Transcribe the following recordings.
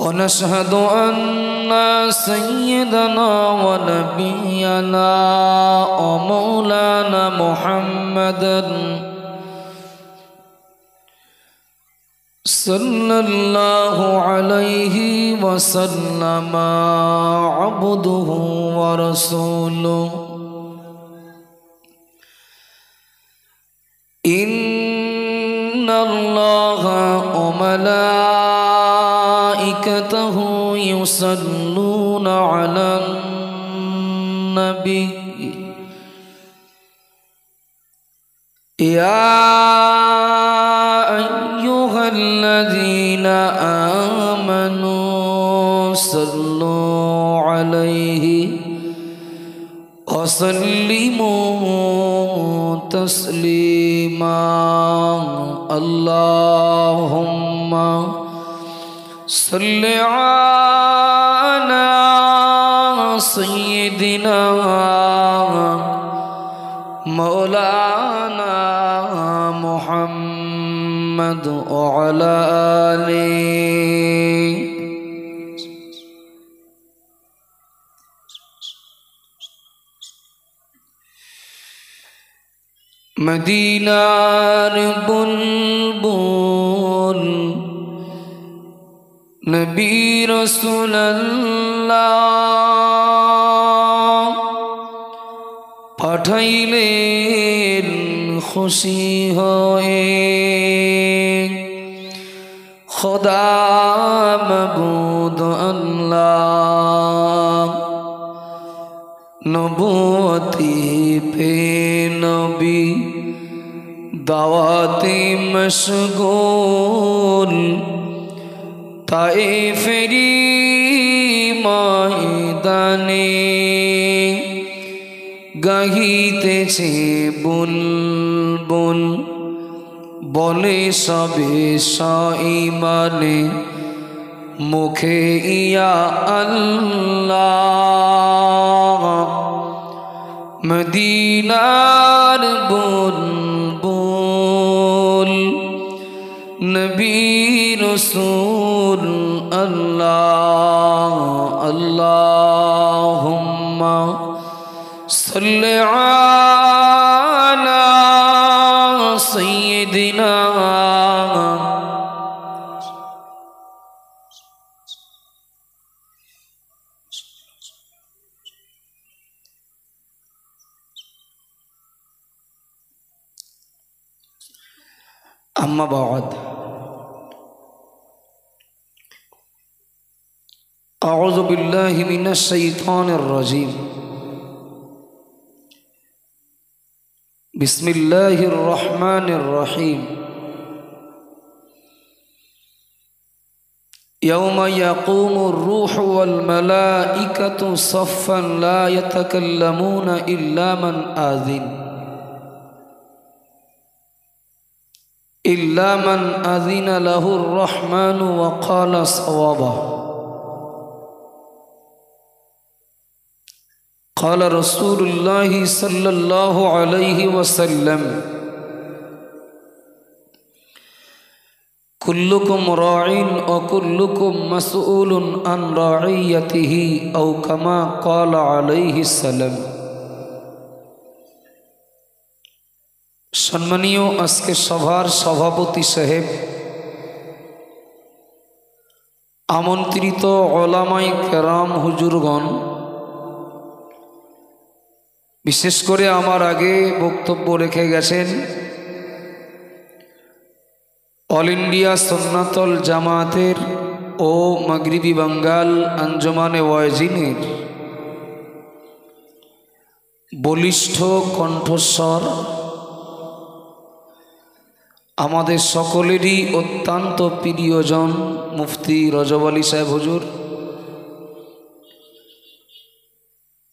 ونشهد أن سيدنا ونبينا ومولانا محمدا صلى الله عليه وسلم عبده ورسوله إن الله وملائكته يصلون على النبي يا أيها الذين آمنوا صلوا عليه وسلموا تسليما اللهم صل على سيدنا مولانا محمد وعلى آله मदीनार बुलबुल नबी रसूलुल्लाह पाठाइलेन खुशी होए खुदा मबूद अल्लाह नबूवती पे नबी दावती मशगूल ताइफरी मैदाने गाहितेছে बुलबुल बोले सबे साईमाने मुखे या अल्लाह मदीनार बुलबुल नबी रसूल अल्लाह अल्लाहुम्मा सल्लि अला सय्यिदिना अम्मा बाद अऊज़ु बिल्लाहि मिनश शैतानिर रजीम बिस्मिल्लाहिर रहमानिर रहीम यौम यक़ूमुर रूहु वल मलाइकतु सफ़्फ़न ला यतकल्लमूना इल्ला मन आज़िन इल्ला मन अज़िन लहुर रहमानु व क़ाल सवाबा क़ाल रसूलुल्लाहि सल्लल्लाहु अलैहि वसल्लम कुल्लुकुम राइन व कुल्लुकुम मसऊलुन अन राइयतिही औ कमा क़ाल अलैहि सल्लम। सम्मानीय आजके सभार सभापति साहेब आमंत्रित ओलामाए केराम हुजूरगण विशेष करे आमार आगे बक्तव्य रेखे गेছেন ऑल इंडिया सुन्नतुल জামাতের ओ मागरिबी बंगाल अंजुमाने वाइजिनेर बलिष्ठ कण्ठस्वर आमादेर सकलेरই अत्यंत प्रियजन मुफ्ती रजब आली साहेब हुजूर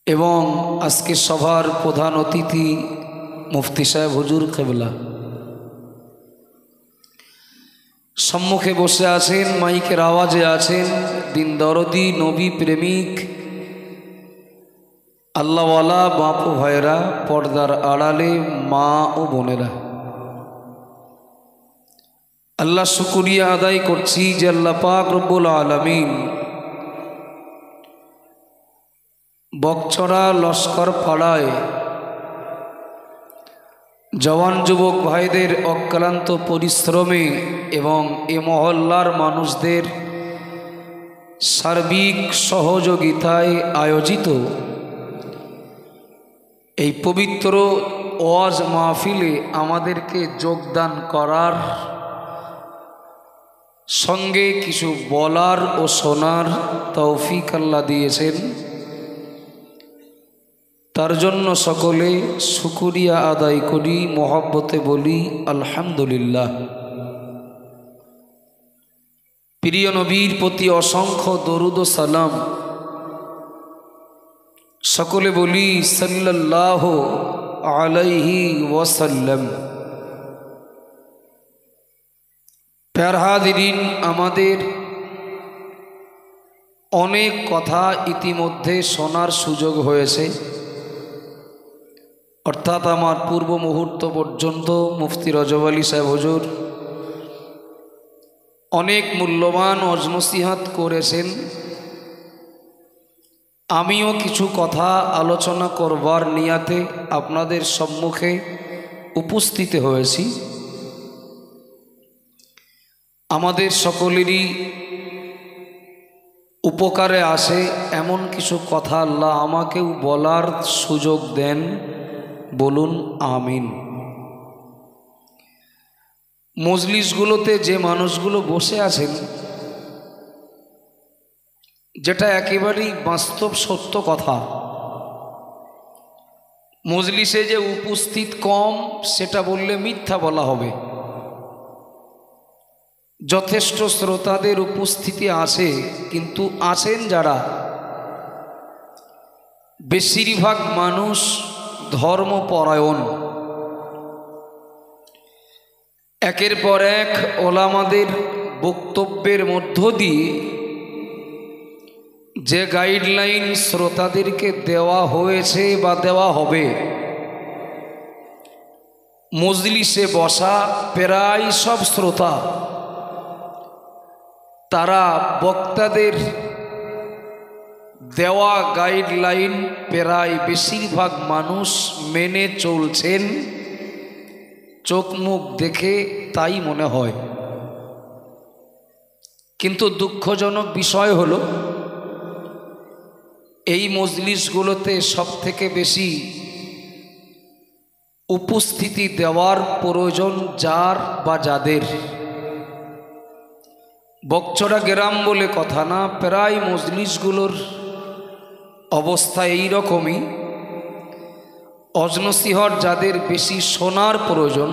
एवं आजके सभार प्रधान अतिथि मुफ्ती साहेब हुजूर केबला सम्मुखे बसे आছেন माइकेर आवाजे आছেন दिन दरदी नबी प्रेमिक आल्लाहवाला बापू भाईरा पर्दार आड़ाले मा ओ बोनेरा আল্লাহ শুকরিয়া আদায় করছি যে আল্লাহ পাক রব্বুল আলামিন বকচড়া লস্কর পাড়ায় জওয়ান যুবক ভাইদের অক্লান্ত পরিশ্রমে এবং এ মহল্লার মানুষদের সার্বিক সহযোগিতায় আয়োজিত এই পবিত্র ওয়াজ মাহফিলে আমাদেরকে যোগদান করার সঙ্গে কিছু বলার ও শোনার তৌফিক আল্লাহ দিয়েছেন, তার জন্য সকলে শুকরিয়া আদায় করি, মহব্বতে বলি আলহামদুলিল্লাহ। প্রিয় নবীর প্রতি অসংখ্য দরুদ ও সালাম, সকলে বলি সাল্লাল্লাহু আলাইহি ওয়াসাল্লাম। প্যারা হাজিরিন, আমাদের অনেক কথা ইতিমধ্যে শোনার সুযোগ হয়েছে, অর্থাৎ আমার পূর্ব মুহূর্ত পর্যন্ত মুফতি রজব আলী সাহেব হুজুর অনেক মূল্যবান ওয়াজ নসিহত করেছেন। আমিও কিছু কথা আলোচনা করবার নিয়াতে আপনাদের সম্মুখে উপস্থিত হয়েছি। আমাদের সকলেরই উপকারে আসে এমন কিছু কথা আল্লাহ আমাকেও বলার সুযোগ দেন, বলুন আমিন। মজলিসগুলোতে যে মানুষগুলো বসে আছেন, যেটা একেবারেই বাস্তব সত্য কথা, মজলিসে যে উপস্থিত কম সেটা বললে মিথ্যা বলা হবে। যথেষ্ট শ্রোতাদের উপস্থিতি আছে, কিন্তু আছেন যারা, বেশিরভাগ মানুষ ধর্মপরায়ণ। একের পর এক ওলামাদের বক্তব্যের মধ্য দিয়ে যে গাইডলাইন শ্রোতাদেরকে দেওয়া হয়েছে বা দেওয়া হবে, মজলিসে বসা প্রায় সব শ্রোতা তারা বক্তাদের দেওয়া গাইডলাইন প্রায় বেশিরভাগ মানুষ মেনে চলছেন, চোখ মুখ দেখে তাই মনে হয়। কিন্তু দুঃখজনক বিষয় হলো, এই মজলিসগুলোতে সব থেকে বেশি উপস্থিতি দেওয়ার প্রয়োজন যার বা যাদের, বকচড়া গ্রাম বলে কথা না, প্রায় মজলিসগুলোর অবস্থা এই রকমই। ওয়াজ নসিহত যাদের বেশি শোনার প্রয়োজন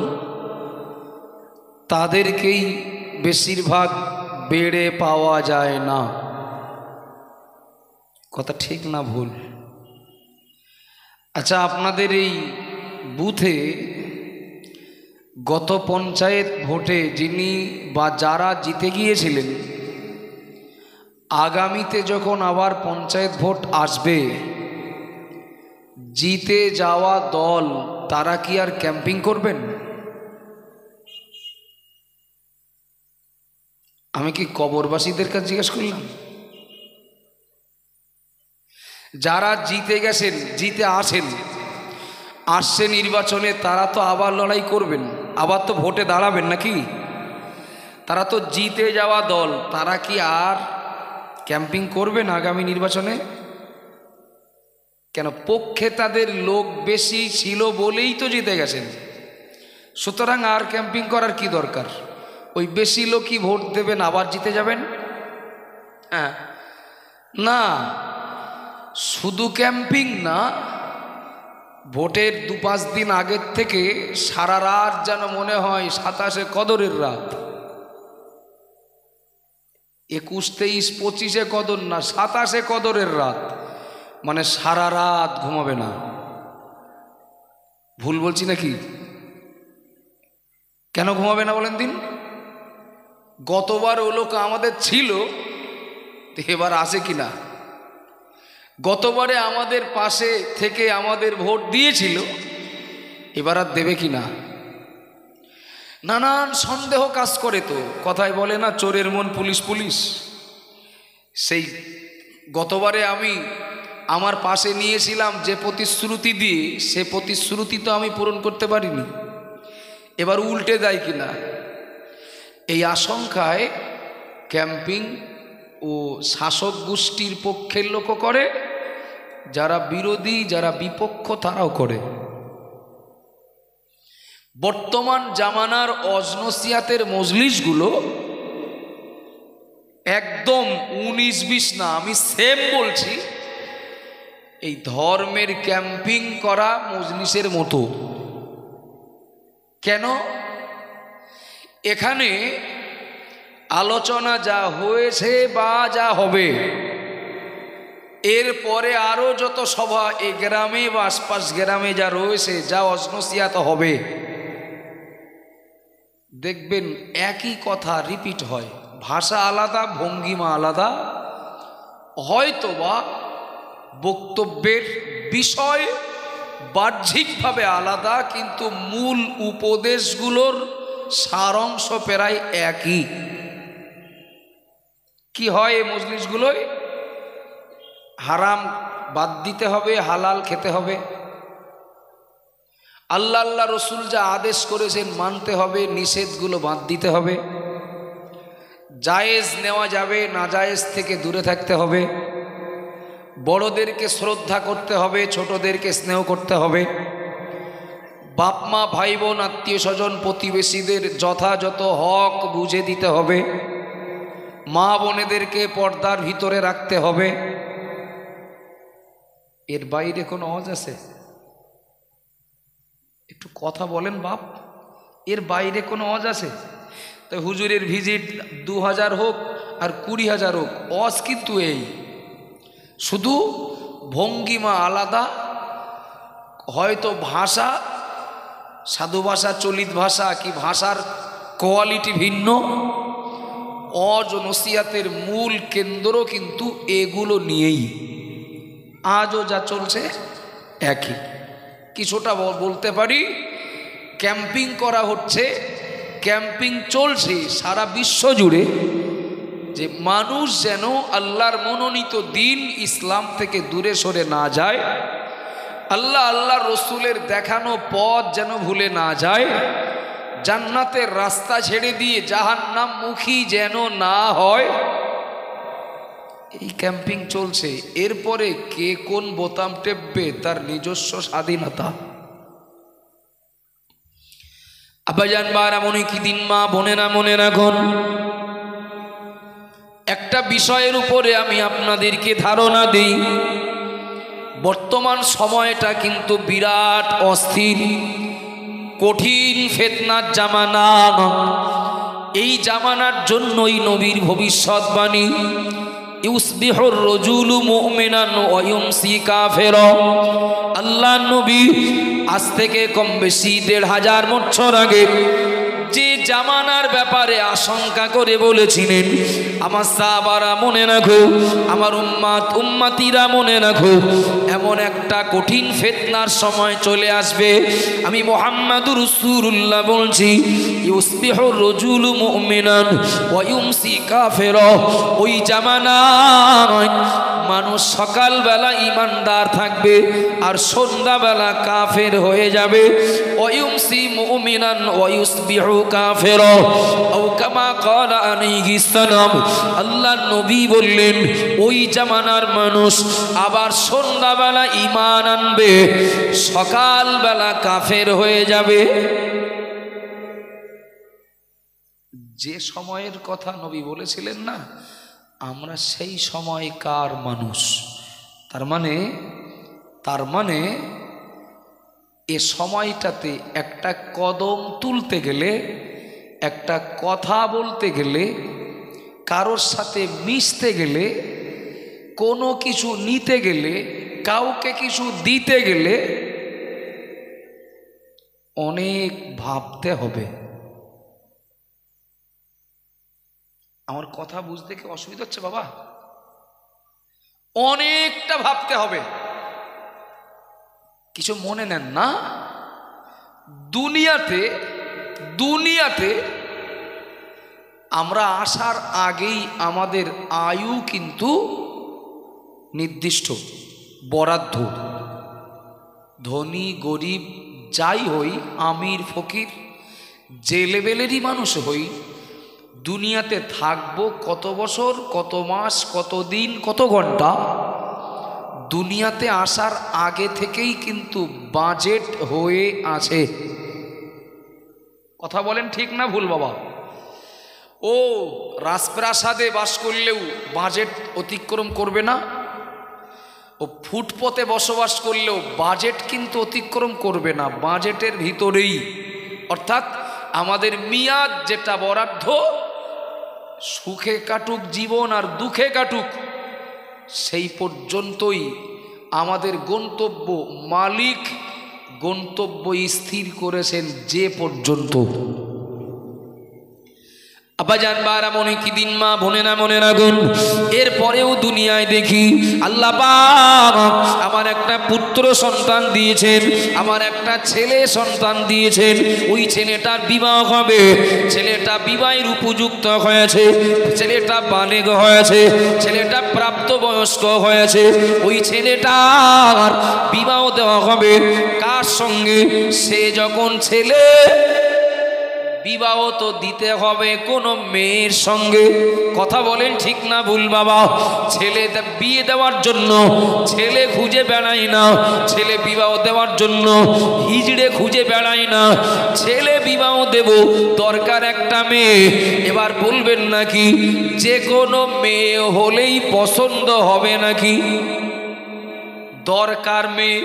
তাদেরকেই বেশিরভাগ বেড়ে পাওয়া যায় না। কথা ঠিক না ভুল? আচ্ছা, আপনাদের এই বুথে গত পঞ্চায়েত ভোটে যিনি বা যারা জিতে গিয়েছিলেন, আগামীতে যখন আবার পঞ্চায়েত ভোট আসবে, জিতে যাওয়া দল তারা কি আর ক্যাম্পিং করবেন? আমি কি কবরবাসীদের কাছে জিজ্ঞেস করলাম? যারা জিতে গেছেন, জিতে আসছে নির্বাচনে, তারা তো আবার লড়াই করবেন, আবার তো ভোটে দাঁড়াবেন নাকি? তারা তো জিতে যাওয়া দল, তারা কি আর ক্যাম্পিং করবেন আগামী নির্বাচনে? কেন? পক্ষে তাদের লোক বেশি ছিল বলেই তো জিতে গেছেন। সুতরাং আর ক্যাম্পিং করার কি দরকার? ওই বেশি লোকই ভোট দেবেন, আবার জিতে যাবেন। হ্যাঁ, না, শুধু ক্যাম্পিং না, ভোটের 2-5 দিন আগের থেকে সারা রাত যেন মনে হয় 27 কদরের রাত। 21, 23, 25 কদর না, 27 কদরের রাত, মানে সারা রাত ঘুমাবে না। ভুল বলছি নাকি? কেন ঘুমাবে না বলেন দিন? গতবার ও লোক আমাদের ছিল, এবার আসে কিনা? গতবারে আমাদের পাশে থেকে আমাদের ভোট দিয়েছিল, এবার আর দেবে কিনা? নানান সন্দেহ কাজ করে। তো কথায় বলে না, চোরের মন পুলিশ পুলিশ। সেই গতবারে আমি আমার পাশে নিয়েছিলাম যে প্রতিশ্রুতি দিয়ে, সে প্রতিশ্রুতি তো আমি পূরণ করতে পারিনি। এবার উল্টে দেয় কিনা, এই আশঙ্কায় ক্যাম্পিং ও শাসক গোষ্ঠীর পক্ষের লোকও করে, যারা বিরোধী, যারা বিপক্ষ, তারাও করে। বর্তমান জামানার অজনসিয়াতের মজলিসগুলো একদম 19-20 না, আমি সেম বলছি, এই ধর্মের ক্যাম্পিং করা মজলিসের মতো। কেন? এখানে আলোচনা যা হয়েছে বা যা হবে, এরপরে আরও যত সভা এই গ্রামে বা আশপাশ গ্রামে যা রয়েছে, যা অজনসিয়াত হবে, দেখবেন একই কথা রিপিট হয়। ভাষা আলাদা, ভঙ্গিমা আলাদা, হয়তোবা বক্তব্যের বিষয় বাহ্যিকভাবে আলাদা, কিন্তু মূল উপদেশগুলোর সারাংশ প্রায় একই। কি হয় এই মজলিসগুলোয়? হারাম বাদ দিতে হবে, হালাল খেতে হবে, আল্লাহ আল্লাহ রসুল যা আদেশ করেছেন মানতে হবে, নিষেধগুলো বাদ দিতে হবে, জায়েজ নেওয়া যাবে, নাজায়েজ থেকে দূরে থাকতে হবে, বড়দেরকে শ্রদ্ধা করতে হবে, ছোটদেরকে স্নেহ করতে হবে, বাপ মা ভাই বোন আত্মীয় স্বজন প্রতিবেশীদের যথাযথ হক বুঝে দিতে হবে, মা বোনেদেরকে পর্দার ভিতরে রাখতে হবে। এর বাইরে কোনো আওয়াজ আছে? একটু কথা বলেন বাপ, এর বাইরে কোনো আওয়াজ আছে? তো হুজুরের ভিজিট 2000 হোক আর 20,000 হোক, আওয়াজ কিন্তু এই, শুধু ভঙ্গিমা আলাদা, হয়তো ভাষা, সাধু ভাষা, চলিত ভাষা কি ভাষার কোয়ালিটি ভিন্ন। অজনসিয়াতের মূল কেন্দ্র কিন্তু এগুলো নিয়েই আজও যা চলছে একই। কিছুটা বলতে পারি, ক্যাম্পিং করা হচ্ছে, ক্যাম্পিং চলছে সারা বিশ্ব জুড়ে, যে মানুষ যেন আল্লাহর মনোনীত দিন ইসলাম থেকে দূরে সরে না যায়, আল্লাহ আল্লাহ রসুলের দেখানো পথ যেন ভুলে না যায়, জান্নাতের রাস্তা ছেড়ে দিয়ে জাহান্নামমুখী যেন না হয়। এই ক্যাম্পিং চলছে। এরপরে কে কোন বোতাম টেপবে তার নিজস্ব স্বাধীনতা। আব্বাজান মারা মনে কি দিন, মা বোনেরা মনে রাখুন, একটা বিষয়ের উপরে আমি আপনাদেরকে ধারণা দিই, বর্তমান সময়টা কিন্তু বিরাট অস্থির, কঠিন ফিতনার জামানা। এই জামানার জন্যই নবীর ভবিষ্যৎবাণী, ইউসবিহুর রাজুলু মুমিনান ওয়া ইউমসি কাফিরা। আল্লাহ নবী আজ থেকে কম বেশি 1500 বছর আগে যে জামানার ব্যাপারে আশঙ্কা করে বলেছিলেন, আমার সাহাবারা মনে রাখো, আমার উম্মাতিরা মনে রাখো, এমন একটা কঠিন ফিতনার সময় চলে আসবে। আমি মুহাম্মাদুর রাসূলুল্লাহ বলছি, ইউসবিহুর রাজুলু মুমিনান ওয়া ইউমসি কাফিরা। ওই জামানায় মানুষ সকালবেলা ইমানদার থাকবে আর সন্ধ্যাবেলা কাফের হয়ে যাবে। ওয়া ইউমসি মুমিনান ওয়া ইউসবিহু কাফিরা আও কামা ক্বালা আলাইহিস সালাম। আল্লাহর নবী বললেন, ওই জামানার মানুষ আবার সন্ধ্যাবেলা ঈমান আনবে, সকালবেলা কাফের হয়ে যাবে। যে সময়ের কথা নবী বলেছিলেন না, আমরা সেই সময়কার মানুষ। তার মানে এ সময়টাতে একটা কদম তুলতে গেলে, একটা কথা বলতে গেলে, কারোর সাথে মিশতে গেলে, কোনো কিছু নিতে গেলে, কাউকে কিছু দিতে গেলে অনেক ভাবতে হবে। আমার কথা বুঝতে কি অসুবিধা হচ্ছে বাবা? অনেকটা ভাবতে হবে। কিছু মনে নেন না, দুনিয়াতে দুনিয়াতে আমরা আসার আগেই আমাদের আয়ু কিন্তু নির্দিষ্ট, বরাদ্দ। ধনী গরিব যাই হই, আমির ফকির যে লেভেলেরই মানুষ হই, দুনিয়াতে থাকবো কত বছর, কত মাস, কত দিন, কত ঘন্টা, দুনিয়াতে আসার আগে থেকেই কিন্তু বাজেট হয়ে আছে। কথা বলেন ঠিক না ভুল বাবা? ও রাজপ্রাসাদে বাস করলেও বাজেট অতিক্রম করবে না, ও ফুটপথে বসবাস করলেও বাজেট কিন্তু অতিক্রম করবে না, বাজেটের ভিতরেই। অর্থাৎ আমাদের মেয়াদ যেটা বরাদ্দ, সুখে কাটুক জীবন আর দুঃখে কাটুক, সেই পর্যন্তই আমাদের গন্তব্য। মালিক গন্তব্য স্থির করেছেন যে পর্যন্ত। আব্বাজান বারা মনে কি দিন, মা বোনেরা মনে রাখুন। এরপরেও দুনিয়ায় দেখি আল্লাহ পাক আমার একটা পুত্র সন্তান দিয়েছেন, আমার একটা ছেলে সন্তান দিয়েছেন। ওই ছেলেটার বিবাহ হবে, ছেলেটা বিবাহের উপযুক্ত হয়েছে, ছেলেটা বালেগ হয়েছে, ছেলেটা প্রাপ্তবয়স্ক হয়েছে। ওই ছেলেটার বিবাহ দেওয়া হবে কার সঙ্গে? সে যখন ছেলে, বিবাহ তো দিতে হবে কোনো মেয়ের সঙ্গে। কথা বলেন ঠিক না ভুল বাবা? ছেলে বিয়ে দেওয়ার জন্য ছেলে খুঁজে বেড়ায় না, ছেলে বিবাহ দেওয়ার জন্য হিজড়ে খুঁজে বেড়ায় না। ছেলে বিবাহ দেব, দরকার একটা মেয়ে। এবার বলবেন নাকি যে কোনো মেয়ে হলেই পছন্দ হবে নাকি? দরকার মেয়ে,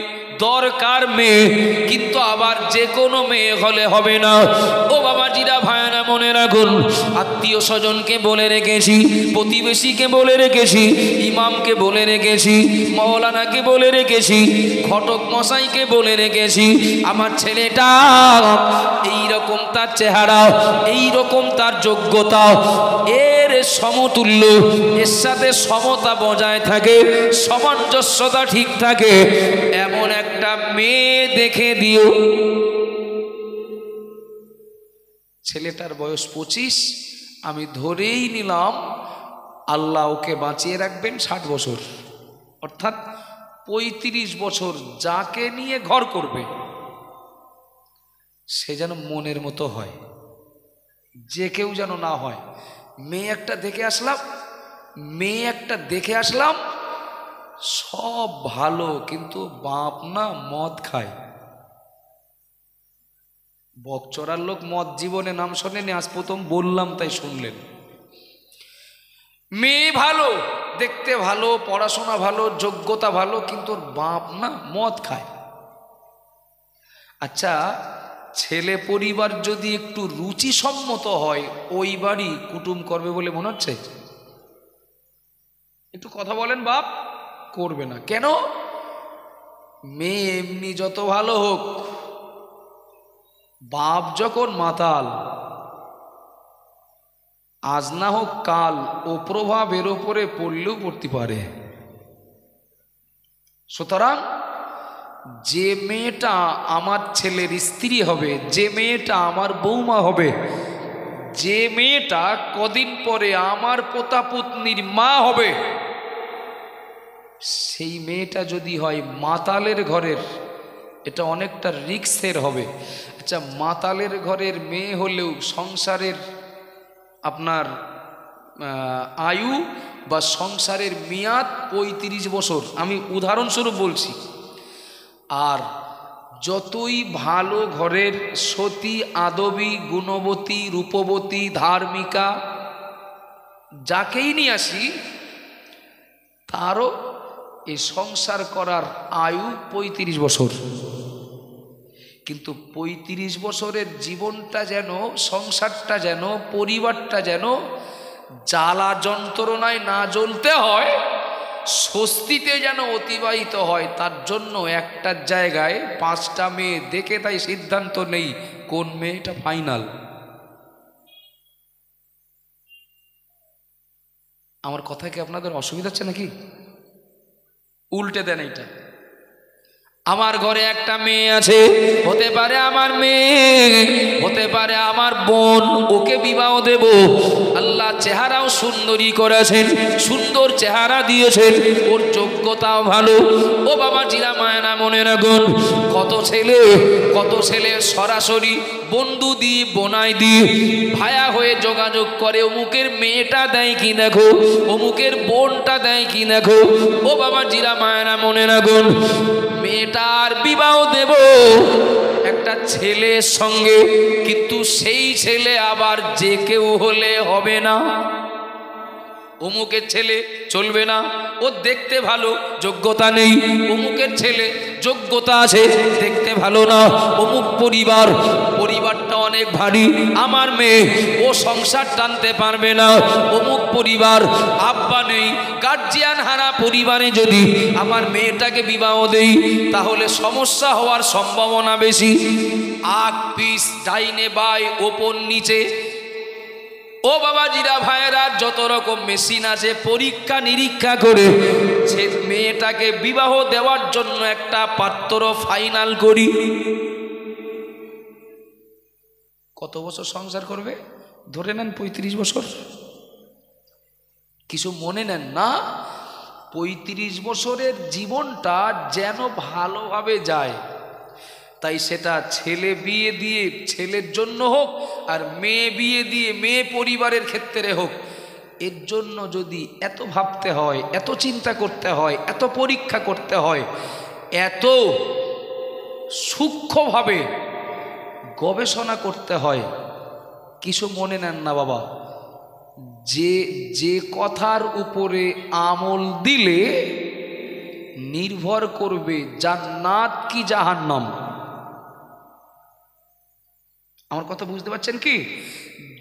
দরকার মেয়ে, কিন্তু আবার যে কোনো মেয়ে হলে হবে না। ও বাবাজিরা, ভাইরা মনে রাখুন। আত্মীয় স্বজনকে বলে রেখেছি, প্রতিবেশীকে বলে রেখেছি, ইমামকে বলে রেখেছি, মৌলানাকে বলে রেখেছি, ঘটক মশাইকে বলে রেখেছি, আমার ছেলেটা এইরকম তার চেহারা, এইরকম তার যোগ্যতা, এর সমতুল্য, এর সাথে সমতা বজায় থাকে, সামঞ্জস্যতা ঠিক থাকে, এমন একটা মেয়ে দেখে দিও। ছেলেটার বয়স 25, আমি ধরেই নিলাম আল্লাহ ওকে বাঁচিয়ে রাখবেন 60 বছর, অর্থাৎ 35 বছর যাকে নিয়ে ঘর করবে সে যেন মনের মতো হয়, যে কেউ যেন না হয়। মেয়ে একটা দেখে আসলাম, সব ভালো, কিন্তু বাপ না মদ খায়। বকচরার লোক মদ জীবনে নাম শোনেনি, আজ প্রথম বললাম তাই শুনলেন। মেয়ে ভালো, দেখতে ভালো, পড়াশোনা ভালো, যোগ্যতা ভালো, কিন্তু ওর বাপ না মদ খায়। আচ্ছা, ছেলে পরিবার যদি একটু রুচিসম্মত হয়, ওই বাড়ি কুটুম করবে বলে মনে হচ্ছে? একটু কথা বলেন। বাপ করবে না কেন? মেয়ে এমনি যত ভালো হোক, বাপ যখন মাতাল, আজ না হোক কাল ও প্রভাব এর ওপরে পড়লেও পড়তে পারে। সুতরাং যে মেয়েটা আমার ছেলের স্ত্রী হবে, যে মেয়েটা আমার বৌমা হবে, যে মেয়েটা কদিন পরে আমার পোতাপুতনির মা হবে, সেই মেয়েটা যদি হয় মাতালের ঘরের, এটা অনেকটা রিস্কের হবে। আচ্ছা, মাতালের ঘরের মেয়ে হলেও সংসারের আপনার আয়ু বা সংসারের মেয়াদ 35 বছর, আমি উদাহরণস্বরূপ বলছি। আর যতই ভালো ঘরের সতী, আদবী, গুণবতী, রূপবতী, ধার্মিকা, যাকেই নিয়ে আসি, তারও এই সংসার করার আয়ু 35 বছর। কিন্তু 35 বছরের জীবনটা যেন, সংসারটা যেন, পরিবারটা যেন জ্বালা যন্ত্রণায় না জ্বলতে হয়, স্বস্তিতে যেন অতিবাহিত হয়, তার জন্য একটা জায়গায় 5টা মেয়ে দেখে তাই সিদ্ধান্ত নেই কোন মেয়েটা ফাইনাল। আমার কথা কি আপনাদের অসুবিধা হচ্ছে নাকি? উল্টে দেন এইটা। আমার ঘরে একটা মেয়ে আছে, হতে পারে আমার মেয়ে, হতে পারে আমার বোন, ওকে বিবাহ দেব। আল্লাহ চেহারাও সুন্দরী করেছেন, সুন্দর চেহারা দিয়েছেন, ওর যোগ্যতাও ভালো। ও বাবা জিরা মায়না মনে রাখুন, কত ছেলে সরাসরি বন্ধু দিয়ে বোনাই দিয়ে ভায়া হয়ে যোগাযোগ করে, অমুকের মেয়েটা দেয় কি দেখো, অমুকের বোনটা দেয় কি দেখো। ও বাবা জিরা মায়না মনে রাখুন, মেয়েটার বিবাহ দেব একটা ছেলের সঙ্গে, কিন্তু সেই ছেলে আবার যে কেউ হলে হবে না। অমুকের ছেলে চলবে না, ও দেখতে ভালো, যোগ্যতা নেই। অমুকের ছেলে যোগ্যতা আছে, দেখতে ভালো না। অমুক পরিবারটা অনেক ভারী, আমার মেয়ে ও সংসার টানতে পারবে না। অমুক পরিবার আব্বা নেই, গার্জিয়ান হারা পরিবারে যদি আমার মেয়েটাকে বিবাহ দেই, তাহলে সমস্যা হওয়ার সম্ভাবনা বেশি। আগ পিস, ডাইনে বাই, ওপর নিচে। ও বাবাজিরা ভাইয়েরা, যত রকম মেশিন আছে, পরীক্ষা নিরীক্ষা করে সে মেয়েটাকে বিবাহ দেওয়ার জন্য একটা পাত্র ফাইনাল করি। কত বছর সংসার করবে? ধরে নেন 35 বছর। কিছু মনে নেন না, 35 বছরের জীবনটা যেন ভালোভাবে যায়। তাই সেটা ছেলে বিয়ে দিয়ে ছেলের জন্য হোক, আর মেয়ে বিয়ে দিয়ে মেয়ে পরিবারের ক্ষেত্রে হোক, এর জন্য যদি এত ভাবতে হয়, এত চিন্তা করতে হয়, এত পরীক্ষা করতে হয়, এত সূক্ষ্মভাবে গবেষণা করতে হয়, কিছু মনে নেন না বাবা। যে কথার উপরে আমল দিলে নির্ভর করবে জান্নাত কি জাহান্নাম। আমার কথা বুঝতে পারছেন কি?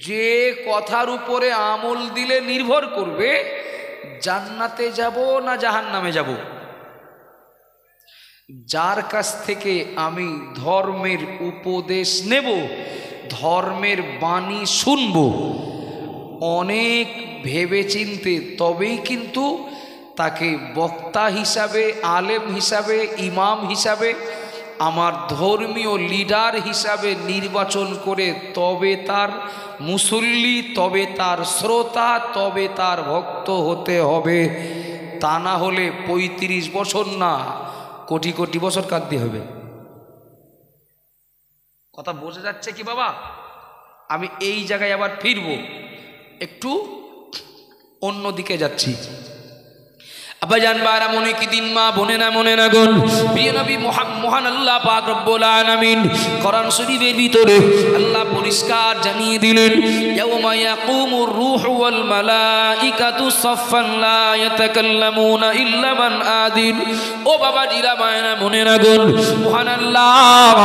যে কথার উপরে আমল দিলে নির্ভর করবে জান্নাতে যাব না জাহান্নামে যাব। যার কাছ থেকে আমি ধর্মের উপদেশ নেব, ধর্মের বাণী শুনব, অনেক ভেবেচিন্তে তবেই কিন্তু তাকে বক্তা হিসাবে, আলেম হিসাবে, ইমাম হিসাবে, আমার ধর্মীয় লিডার হিসাবে নির্বাচন করে তবে তার মুসল্লি, তবে তার শ্রোতা, তবে তার ভক্ত হতে হবে। তা না হলে 35 বছর না, কোটি কোটি বছর কাঁদতে হবে। কথা বোঝা যাচ্ছে কি বাবা? আমি এই জায়গায় আবার ফিরবো, একটু অন্যদিকে যাচ্ছি। আব্বাজান বারা মনে কি দিন, মা বোনেরা মনে রাখুন, প্রিয় নবী মহান আল্লাহ পাক রব্বুল আলামিন কোরআন শরীফের ভিতরে আল্লাহ পরিষ্কার জানিয়ে দিলেন, ইয়াউমা ইয়াকুমুর রূহু ওয়াল মালাইকাতু সাফফান লা ইয়াতাকাল্লামুনা ইল্লা মান আযিন। ও বাবা জিরা মায়েরা মনে রাখুন, মহান আল্লাহ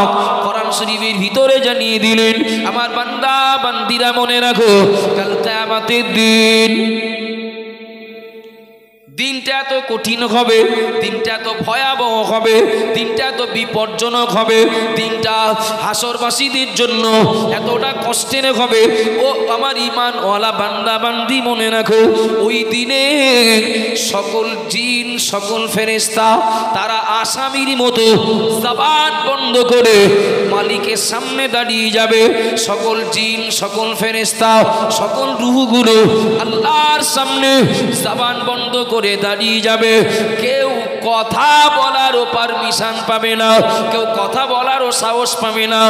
কোরআন শরীফের ভিতরে জানিয়ে দিলেন, আমার বান্দা বান্দিরা মনে রাখো, কাল কিয়ামতের দিন, দিনটা এত কঠিন হবে, দিনটা এত ভয়াবহ হবে, দিনটা এত বিপজ্জনক হবে, দিনটা হাসরবাসীদের জন্য এতটা কষ্টের হবে। ও আমার ঈমানওয়ালা বান্দা বান্দি মনে রাখো, ওই দিনে সকল জিন, সকল ফেরেশতা তারা আসামির মতো জবান বন্ধ করে মালিকের সামনে দাঁড়িয়ে যাবে। সকল জিন, সকল ফেরেশতা, সকল রূহগুলো আল্লাহর সামনে জবান বন্ধ করে দাঁড়িয়ে যাবে। কেউ কথা বলারও পারমিশন পাবে না, কেউ কথা বলারও সাহস পাবে না।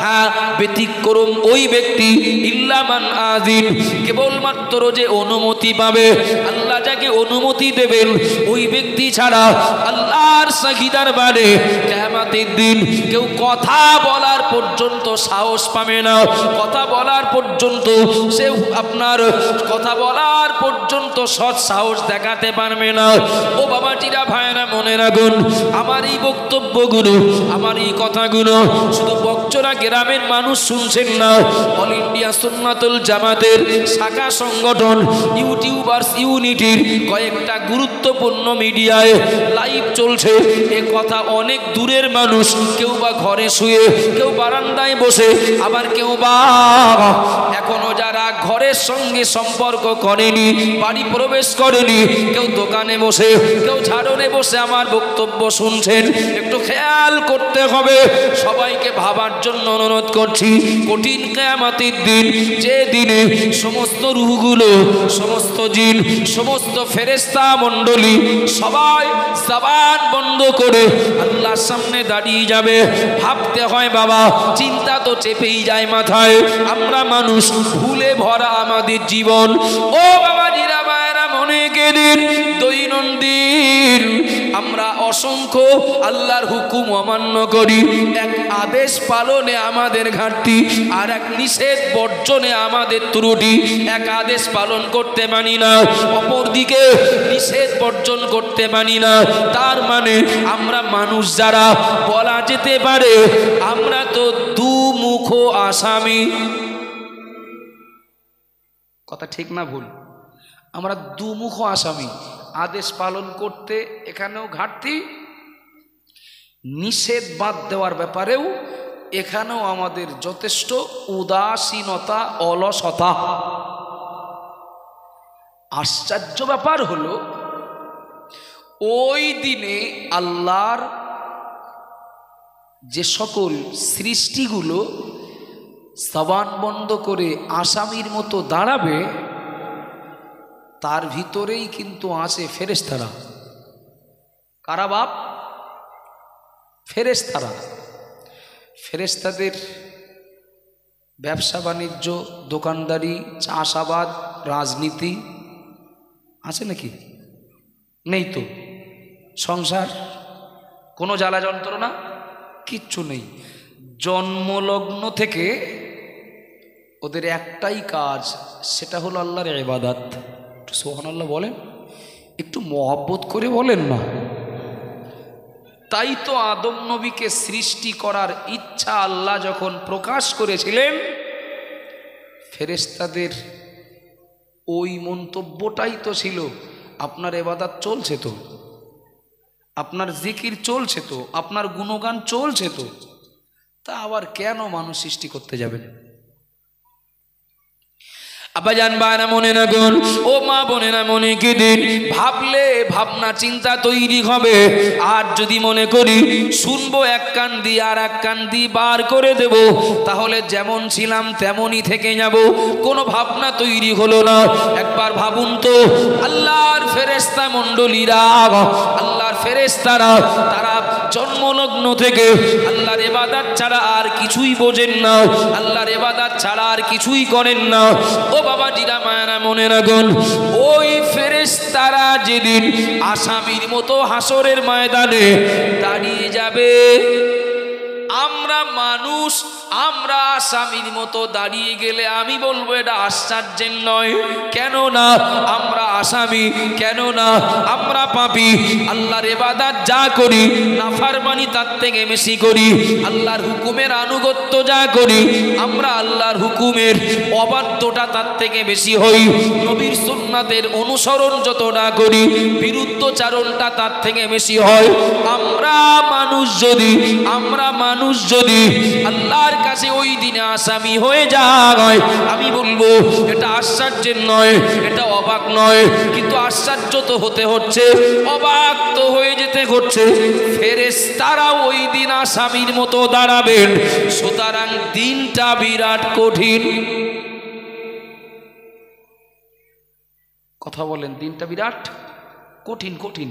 হ্যাঁ, ব্যতিক্রম ওই ব্যক্তি, ইল্লা মান আযিন, কেবলমাত্র যে অনুমতি পাবে, আল্লাহ যাকে অনুমতি দেবেন ওই ব্যক্তি ছাড়া আল্লাহর সাহিদার বারে কিয়ামতের দিন কেউ কথা বলার পর্যন্ত সাহস পাবে না। কথা বলার পর্যন্ত সে আপনার কথা বলার পর্যন্ত সৎ সাহস দেখাতে পারবে না। ও বাবাজিরা ভাইরা মনে রাখুন, আমার এই বক্তব্যগুলো, আমার এই কথাগুলো শুধু বকচর ভক্তরা, গ্রামের মানুষ শুনছেন না, অল ইন্ডিয়া সুন্নাতুল জামাতের শাখা সংগঠন ইউটিউবার্স ইউনিটির কয়েকটা গুরুত্বপূর্ণ মিডিয়ায় লাইভ চলছে। এ কথা অনেক দূরের মানুষ, কেউ বা ঘরে শুয়ে, কেউ বারান্দায় বসে, আবার কেউ বা এখনো যারা ঘরের সঙ্গে সম্পর্ক করেনি, বাড়ি প্রবেশ করেনি, কেউ দোকানে বসে, কেউ ঝাড়নে বসে আমার বক্তব্য শুনছেন। একটু খেয়াল করতে হবে, সবাইকে ভাবার জন্য অনুরোধ করছি। কঠিন কিয়ামতের দিন, যে দিনে সমস্ত রূহগুলো, সমস্ত জিন, সমস্ত ফেরেশতা মণ্ডলী সবাই জবান বন্ধ করে আল্লাহর সামনে দাঁড়িয়ে যাবে। ভাবতে হয় বাবা, চিন্তা তো চেপেই যায় মাথায়। আমরা মানুষ, ভুলে ভরা আমাদের জীবন। ও বাবা জিরা ভাইরা, মনে কেদিন দৈনন্দিন আমরা অসংখ্য আল্লাহর হুকুম অমান্য করি। এক আদেশ পালনে আমাদের ঘাটতি, আর এক নিষেধ বর্জনে আমাদের ত্রুটি। এক আদেশ পালন করতে মানি না, অপরদিকে নিষেধ বর্জন করতে মানি না। তার মানে আমরা মানুষ যারা, বলা যেতে পারে আমরা তো দুমুখ আসামি। কথা ঠিক না ভুল? আমরা দুমুখ আসামি। আদেশ পালন করতে এখানেও ঘাটতি, নিষেধ বাদ দেওয়ার ব্যাপারেও এখানেও আমাদের যথেষ্ট উদাসীনতা, অলসতা। আশ্চর্য ব্যাপার হলো, ওই দিনে আল্লাহর যে সকল সৃষ্টিগুলো জবান বন্ধ করে আসামির মতো দাঁড়াবে, তার ভিতরেই কিন্তু আছে ফেরেশতারা। কারা বাপ? ফেরেশতারা। ফেরেশতাদের ব্যবসা বাণিজ্য, দোকানদারি, চাষাবাদ, রাজনীতি আছে নাকি? নেই তো। সংসার, কোনো জ্বালা যন্ত্রণা কিচ্ছু নেই। জন্মলগ্ন থেকে ওদের একটাই কাজ, সেটা হলো আল্লাহর ইবাদত। সুবহানাল্লাহ বলেন, একটু মহব্বত করে বলেন না। তাই তো আদম নবীকে সৃষ্টি করার ইচ্ছা আল্লাহ যখন প্রকাশ করেছিলেন, ফেরেশতাদের ওই মন্তব্যটাই তো ছিল, আপনার ইবাদত চলছে তো, আপনার জিকির চলছে তো, আপনার গুণগান চলছে তো, তা আবার কেন মানুষ সৃষ্টি করতে যাবেন? আব্বাজান বায়না মনে রাখুন, ও মা বোনেরা, মনে কি দিন ভাবলে ভাবনা চিন্তা তৈরি হবে। আর যদি মনে করি শুনবো এক কান দিয়ে আর এক কান দিয়ে বার করে দেব, তাহলে যেমন ছিলাম তেমনই থেকে যাব, কোনো ভাবনা তৈরি হলো না। একবার ভাবুন তো, আল্লাহর ফেরেশতা মণ্ডলীরা, আল্লাহর ফেরেশতারা, তারা জন্মলগ্ন থেকে আল্লাহর ইবাদত ছাড়া আর কিছুই বোঝেন না, আল্লাহর ইবাদত ছাড়া আর কিছুই করেন না। ও বাবা জিরা মায়েরা, মনে রাখুন, ওই ফেরেশতারা যেদিন আসামির মতো হাসরের ময়দানে দাঁড়িয়ে যাবে, আমরা মানুষ, আমরা আসামির মতো দাঁড়িয়ে গেলে আমি বলবো এটা আশ্চর্যের নয়। কেন না আমরা আসামি, কেন না আমরা পাপী। আল্লাহর ইবাদত যা করি, নাফরমানি তার থেকে বেশি করি। আল্লাহর হুকুমের আনুগত্য যা করি, আমরা আল্লাহর হুকুমের অবাধ্যতা তার থেকে বেশি হই। নবীর সুন্নাতের অনুসরণ যতটা করি, বিরুদ্ধচারণটা তার থেকে বেশি হয়। আমরা মানুষ যদি আল্লাহর কাছে ওই দিনে আসামি হয়ে যায়, আমি বলবো এটা আশ্চর্যের নয়, এটা অবাক নয়। কিন্তু আশ্চর্য তো হতে হচ্ছে, অবাক তো হয়ে যেতে হচ্ছে। ফেরেশতারা ওই দিন আসামির মতো দাঁড়াবেন, সুতরাং দিনটা বিরাট কঠিন। কথা বলেন, দিনটা বিরাট কঠিন। কঠিন।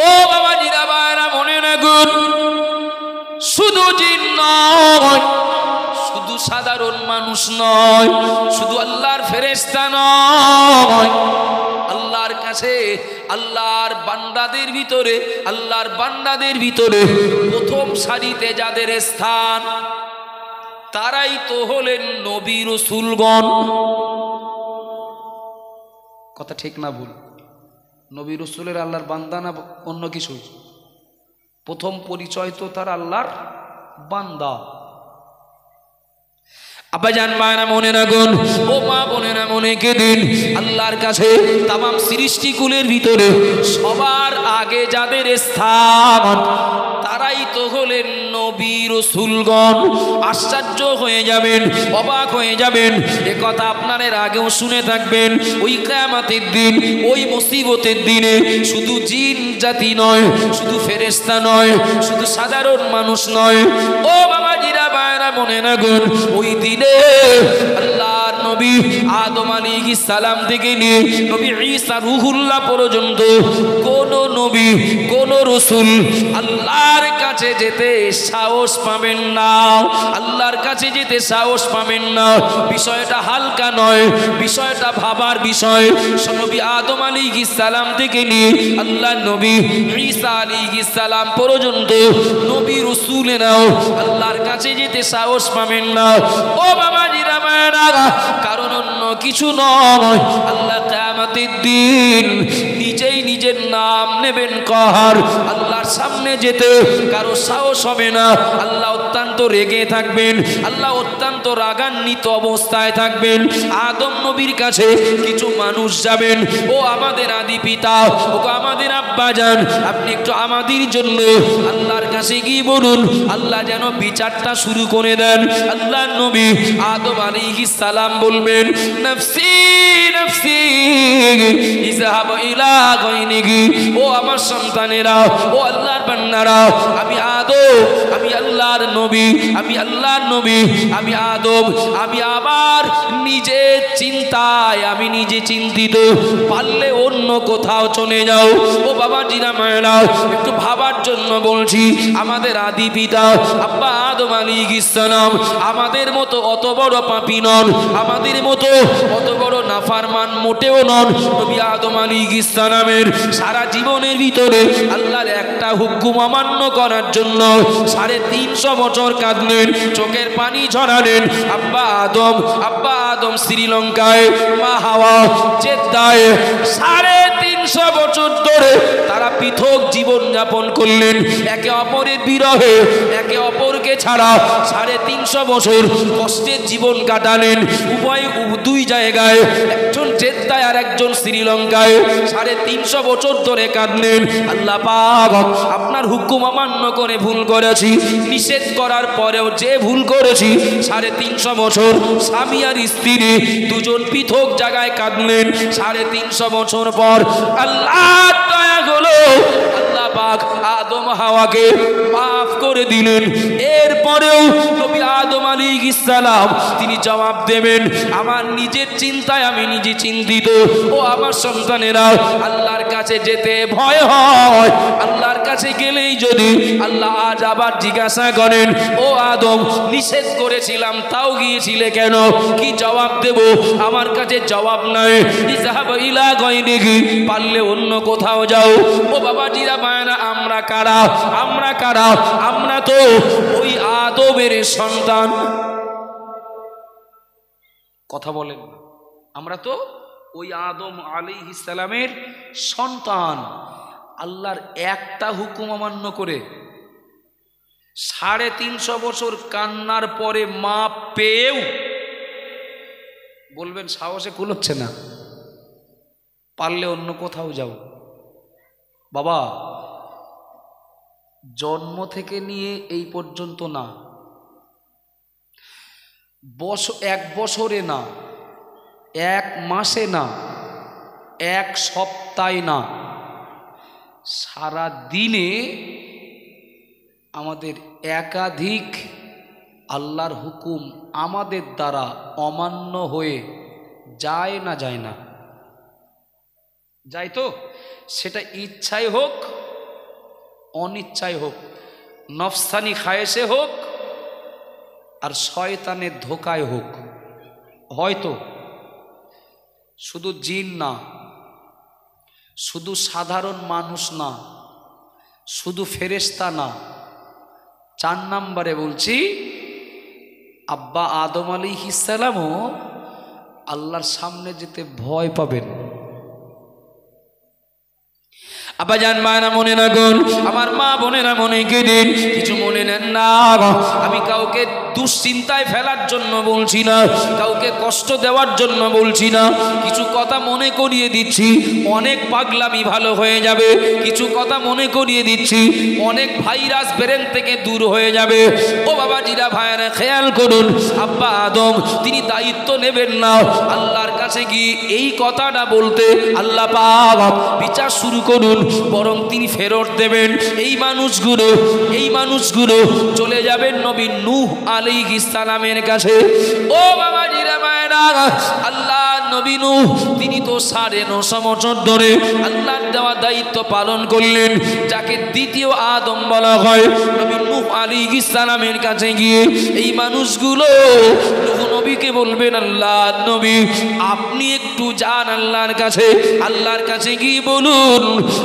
ও বাবা জিরা ভাইরা, মনে রাখুন, শুধু জিন নয়, শুধু সাধারণ মানুষ নয়, শুধু আল্লাহর ফেরেশতা নয়, আল্লাহর কাছে আল্লাহর বান্দাদের ভিতরে প্রথম সারিতে যাদের স্থান, তারাই তো হলেন নবী রাসূলগণ। কথা ঠিক না ভুল? নবী রাসূলের আল্লাহর বান্দা না অন্য কিছু? প্রথম পরিচয় তো তার আল্লাহর বান্দা। আব্বাজান মায়েরা মনে রাখুন, ও মা বোনেরা মনে কেদিন আল্লাহর কাছে তাম সৃষ্টিকুলের ভিতরে সবার আগে যাদের স্থান তারাই তো হলেন নবী রাসূলগণ। আশ্চর্য হয়ে যাবেন, অবাক হয়ে যাবেন, এ কথা আপনাদের আগেও শুনে থাকবেন। ওই কিয়ামতের দিন, ওই মুসিবতের দিনে শুধু জিন জাতি নয়, শুধু ফেরেশতা নয়, শুধু সাধারণ মানুষ নয়, ও বাবাজিরা ভাইরা মনে রাখুন, ওই দিনে আল্লাহর নবী আদম আলাইহিস সালাম থেকে নিয়ে নবী ঈসা রূহুল্লাহ পর্যন্ত কোন নবী কোন রাসূল আল্লাহর কাছে যেতে সাহস পাবেন না, আল্লাহর কাছে যেতে সাহস পাবেন না। বিষয়টা হালকা নয়, বিষয়টা ভাবার বিষয়। নবী আদম আলাইহিস সালাম থেকে নিয়ে আল্লাহর নবী ঈসা আলাইহিস সালাম পর্যন্ত নবী রাসূলেরাও আল্লাহর কাছে যেতে সাহস পাবেন না। ও বাবাজিরা মায়েরা, কারণ অন্য কিছু নয়, আল্লাহ কিয়ামতের দিন নিজেই নিজের নাম নেবেন কাহার। আল্লাহর সামনে যেতে কারো সাহস হবে না। আল্লাহ অত্যন্ত রেগে থাকবেন, আল্লাহ অত্যন্ত রাগান্বিত অবস্থায় থাকবেন। আদম নবীর কাছে কিছু মানুষ যাবেন, ও আমাদের আদি পিতা, ও আমাদের আব্বাজান, আপনি একটু আমাদের জন্য আল্লাহর কাছে গিয়ে বলুন, আল্লাহ যেন বিচারটা শুরু করে দেন। আল্লাহ নবী আদম আলাইহিস সালাম বলবেন, নফসি নফসি ইযহাব ইলা গায়নিহি, ও আমার সন্তানেরা, ও আল্লাহর বান্দারা, আমি আদম, আমি আল্লাহর নবী, আমি আল্লাহর নবী, আমি আদম, আমি আবার নিজের চিন্তায় আমি নিজে চিন্তিত, পারলে অন্য কোথাও চলে যাও। ও বাবা জিনা মায়েরা, একটু ভাবার জন্য বলছি। আমাদের আদি পিতা আব্বা আদম আলাইহিস সালাম আমাদের মতো অত বড় পাপী নন, আমাদের মতো অত বড় নাফরমান মোটেও নন। নবী আদম আলাইহিস সালামের সারা জীবনের ভিতরে আল্লাহর একটা হুকুম অমান্য করার জন্য 350 বছর কাঁদলেন, চোখের পানি ঝরালেন। আব্বা আদম শ্রীলঙ্কায়, মা হাওয়া জেদ্দায় 350 বছর ধরে তারা পৃথক জীবন যাপন করলেন, একে অপরের বিরহে, একে অপরকে ছাড়া 350 বছর কষ্টের জীবন কাটালেন। উভয় দুই জায়গায়, একজন জেদ্দায় আর একজন শ্রীলঙ্কায় 350 বছর ধরে কাঁদলেন। আল্লাহ পাক, আপনার হুকুম অমান্য করে ভুল করেছি, নিষেধ করার পরেও যে ভুল করেছি। 350 বছর স্বামী আর স্ত্রী দুজন পৃথক জায়গায় কাঁদলেন। 350 বছর পর আল্লাহ দয়া হলো, আল্লাহ পাক আদম হাওয়াকে মাফ করে দিলেন। এরপরেও নবী আদম আলাইহিস সালাম তিনি জবাব দেবেন, আমার নিজের চিন্তায় আমি নিজে চিন্তিত। ও আমার সন্তানেরা, আল্লাহর কাছে যেতে ভয় হয়, আল্লাহর কাছে গেলেই যদি আল্লাহ আজ আবার জিজ্ঞাসা করেন, ও আদম নিষেধ করেছিলাম তাও গিয়েছিলে কেন, কি জবাব দেব? আমার কাছে জবাব নাই। ইযহাব ইলা গায়নিহি, পারলে অন্য কোথাও যাও। ও বাবাজিরা মায়েরা, আমরা কারা? আমরা কারা? আমরা তো ওই আদমের সন্তান। কথা বলেন, আমরা তো ওই আদম আলাইহিস সালামের সন্তান। আল্লাহর একটা হুকুম অমান্য করে 350 বছর কান্নার পরে মাপ পেয়েও বলবেন সাহসে কুলোচ্ছে না, পারলে অন্য কোথাও যাও। বাবা, জন্ম থেকে নিয়ে এই পর্যন্ত না, 1 বছরে না, 1 মাসে না, 1 সপ্তাহে না, সারা দিনে আমাদের একাধিক আল্লাহর হুকুম আমাদের দ্বারা অমান্য হয়ে যায় না যায় না? যায় তো, সেটা ইচ্ছাই হোক অনিচ্ছাই হোক, নফসানি খায়েশে হোক আর শয়তানের ধোকায় হোক। হয়তো শুধু জিন না, শুধু সাধারণ মানুষ না, শুধু ফেরেশতা না, 4 নম্বরে বলছি আব্বা আদম আলাইহিস সালামও আল্লাহর সামনে যেতে ভয় পাবেন। আব্বাজান মায়েরা মনে রাখুন, আমার মা বোনেরা মনে কেদিন কিছু মনে নেন না। আমি কাউকে দুশ্চিন্তায় ফেলার জন্য বলছি না, কাউকে কষ্ট দেওয়ার জন্য বলছি না। কিছু কথা মনে করিয়ে দিচ্ছি, অনেক পাগলামি ভালো হয়ে যাবে। কিছু কথা মনে করিয়ে দিচ্ছি, অনেক ভাইরাস ব্রেন থেকে দূর হয়ে যাবে। ও বাবাজিরা ভাইরা খেয়াল করুন, আব্বা আদম তিনি দায়িত্ব নেবেন না আল্লাহর কাছে গিয়ে এই কথাটা বলতে, আল্লাহ পাক বিচার শুরু করুন, বরং তিনি ফেরত দেবেন। এই মানুষগুলো চলে যাবেন নবী নূহ আলাইহিস সালামের কাছে। ও বাবাজিরা মায়েরা, আল্লাহ নবী নূহ তিনি তো 950 বছর ধরে আল্লাহর দেওয়া দায়িত্ব পালন করলেন, যাকে দ্বিতীয় আদম বলা হয়। নবী নূহ আলাইহিস সালামের কাছে গিয়ে এই মানুষগুলো নূহ নবীকে বলবেন, আল্লাহ নবী আপনি একটু যান আল্লাহর কাছে গিয়ে বলুন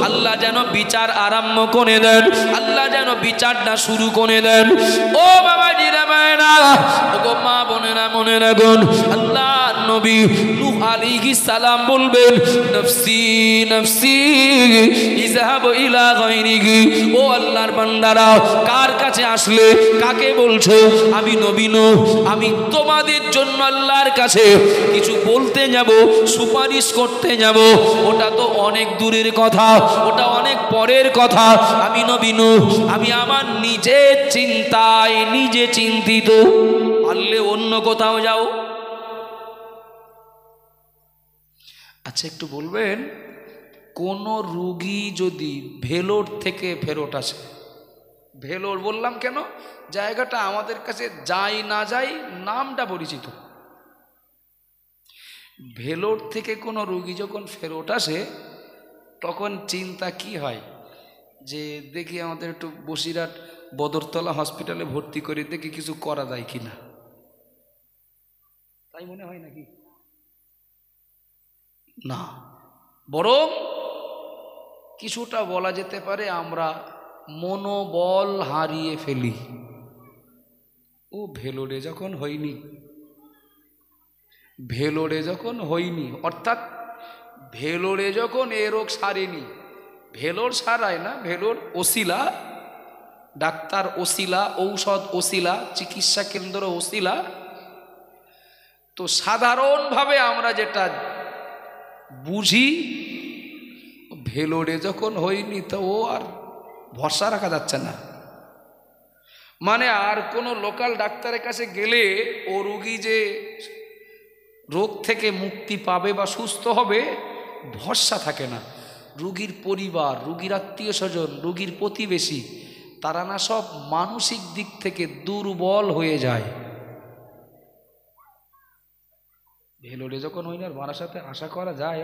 আল্লাহ যেন বিচার আরম্ভ করে দেন, আল্লাহ যেন বিচারটা শুরু করে দেন। ও বাবাজিরা মায়েরা, ওগো মা বোনেরা মনে রাখুন, আল্লাহ নবী নূহ আলাইহিস সালাম বলবেন, নফসি নফসি ইযহাব ইলা গায়রিহি। ও আল্লাহর বান্দারা, কার কাছে আসলে কাকে বলছো? আমি নবী নূহ, আমি তোমাদের জন্য আল্লাহর কাছে কিছু বলতে যাব, সুপারিশ করতে যাব। ওটা তো অনেক দূরের কথা, ওটা অনেক পরের কথা। আমি নবী নূহ, আমি আমার নিজের চিন্তায় নিজে চিন্তিত। পারলে অন্য কোথাও যাও। আচ্ছা একটু বলবেন, কোন রোগী যদি ভেলোর থেকে ফেরত আসে, ভেলোর বললাম কেন, জায়গাটা আমাদের কাছে যাই না যাই নামটা পরিচিত। ভেলোর থেকে কোনো রোগী যখন ফেরত আসে তখন চিন্তা কি হয়, যে দেখি আমাদের একটু বসিরহাট বদরতলা হসপিটালে ভর্তি করে দেখি কিছু করা যায় কিনা। তাই মনে হয় নাকি? না, বরং কিছুটা বলা যেতে পারে আমরা মনোবল হারিয়ে ফেলি। ও ভেলোরে যখন হয়নি, অর্থাৎ ভেলোরে যখন এ রোগ সারেনি, ভেলোর সারায় না, ভেলোর ওসিলা, ডাক্তার ওসিলা, ঔষধ ওসিলা, চিকিৎসা কেন্দ্র ওসিলা। তো সাধারণভাবে আমরা যেটা বুঝি, ভেলোরে যখন হয়নি তো ও আর ভরসা রাখা যাচ্ছে না। মানে আর কোনো লোকাল ডাক্তারের কাছে গেলে ও রোগী যে রোগ থেকে মুক্তি পাবে বা সুস্থ হবে ভরসা থাকে না। রোগীর পরিবার, রোগীর আত্মীয় স্বজন, রোগীর প্রতিবেশী, তারা না সব মানসিক দিক থেকে দুর্বল হয়ে যায়। ভেলোরে যখন হইনি আর বারাসাতে আশা করা যায়,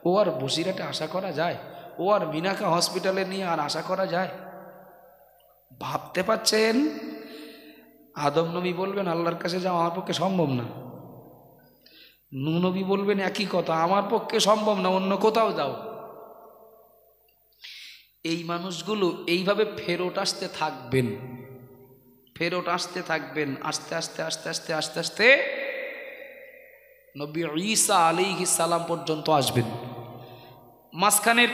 ও আর বসিরহাটে আশা করা যায়, ও আর মিনাকা হসপিটালে নিয়ে আর আশা করা যায়? ভাবতে পাচ্ছেন? আদম নবী বলবেন আল্লাহর কাছে যাও, আমার পক্ষে সম্ভব না। নূহ নবী বলবেন একই কথা, আমার পক্ষে সম্ভব না, অন্য কোথাও যাও। এই মানুষগুলো এইভাবে ফেরত আসতে থাকবেন, আস্তে আস্তে নবী ঈসা আলাইহিস সালাম পর্যন্ত আসবেন। মাঝখানের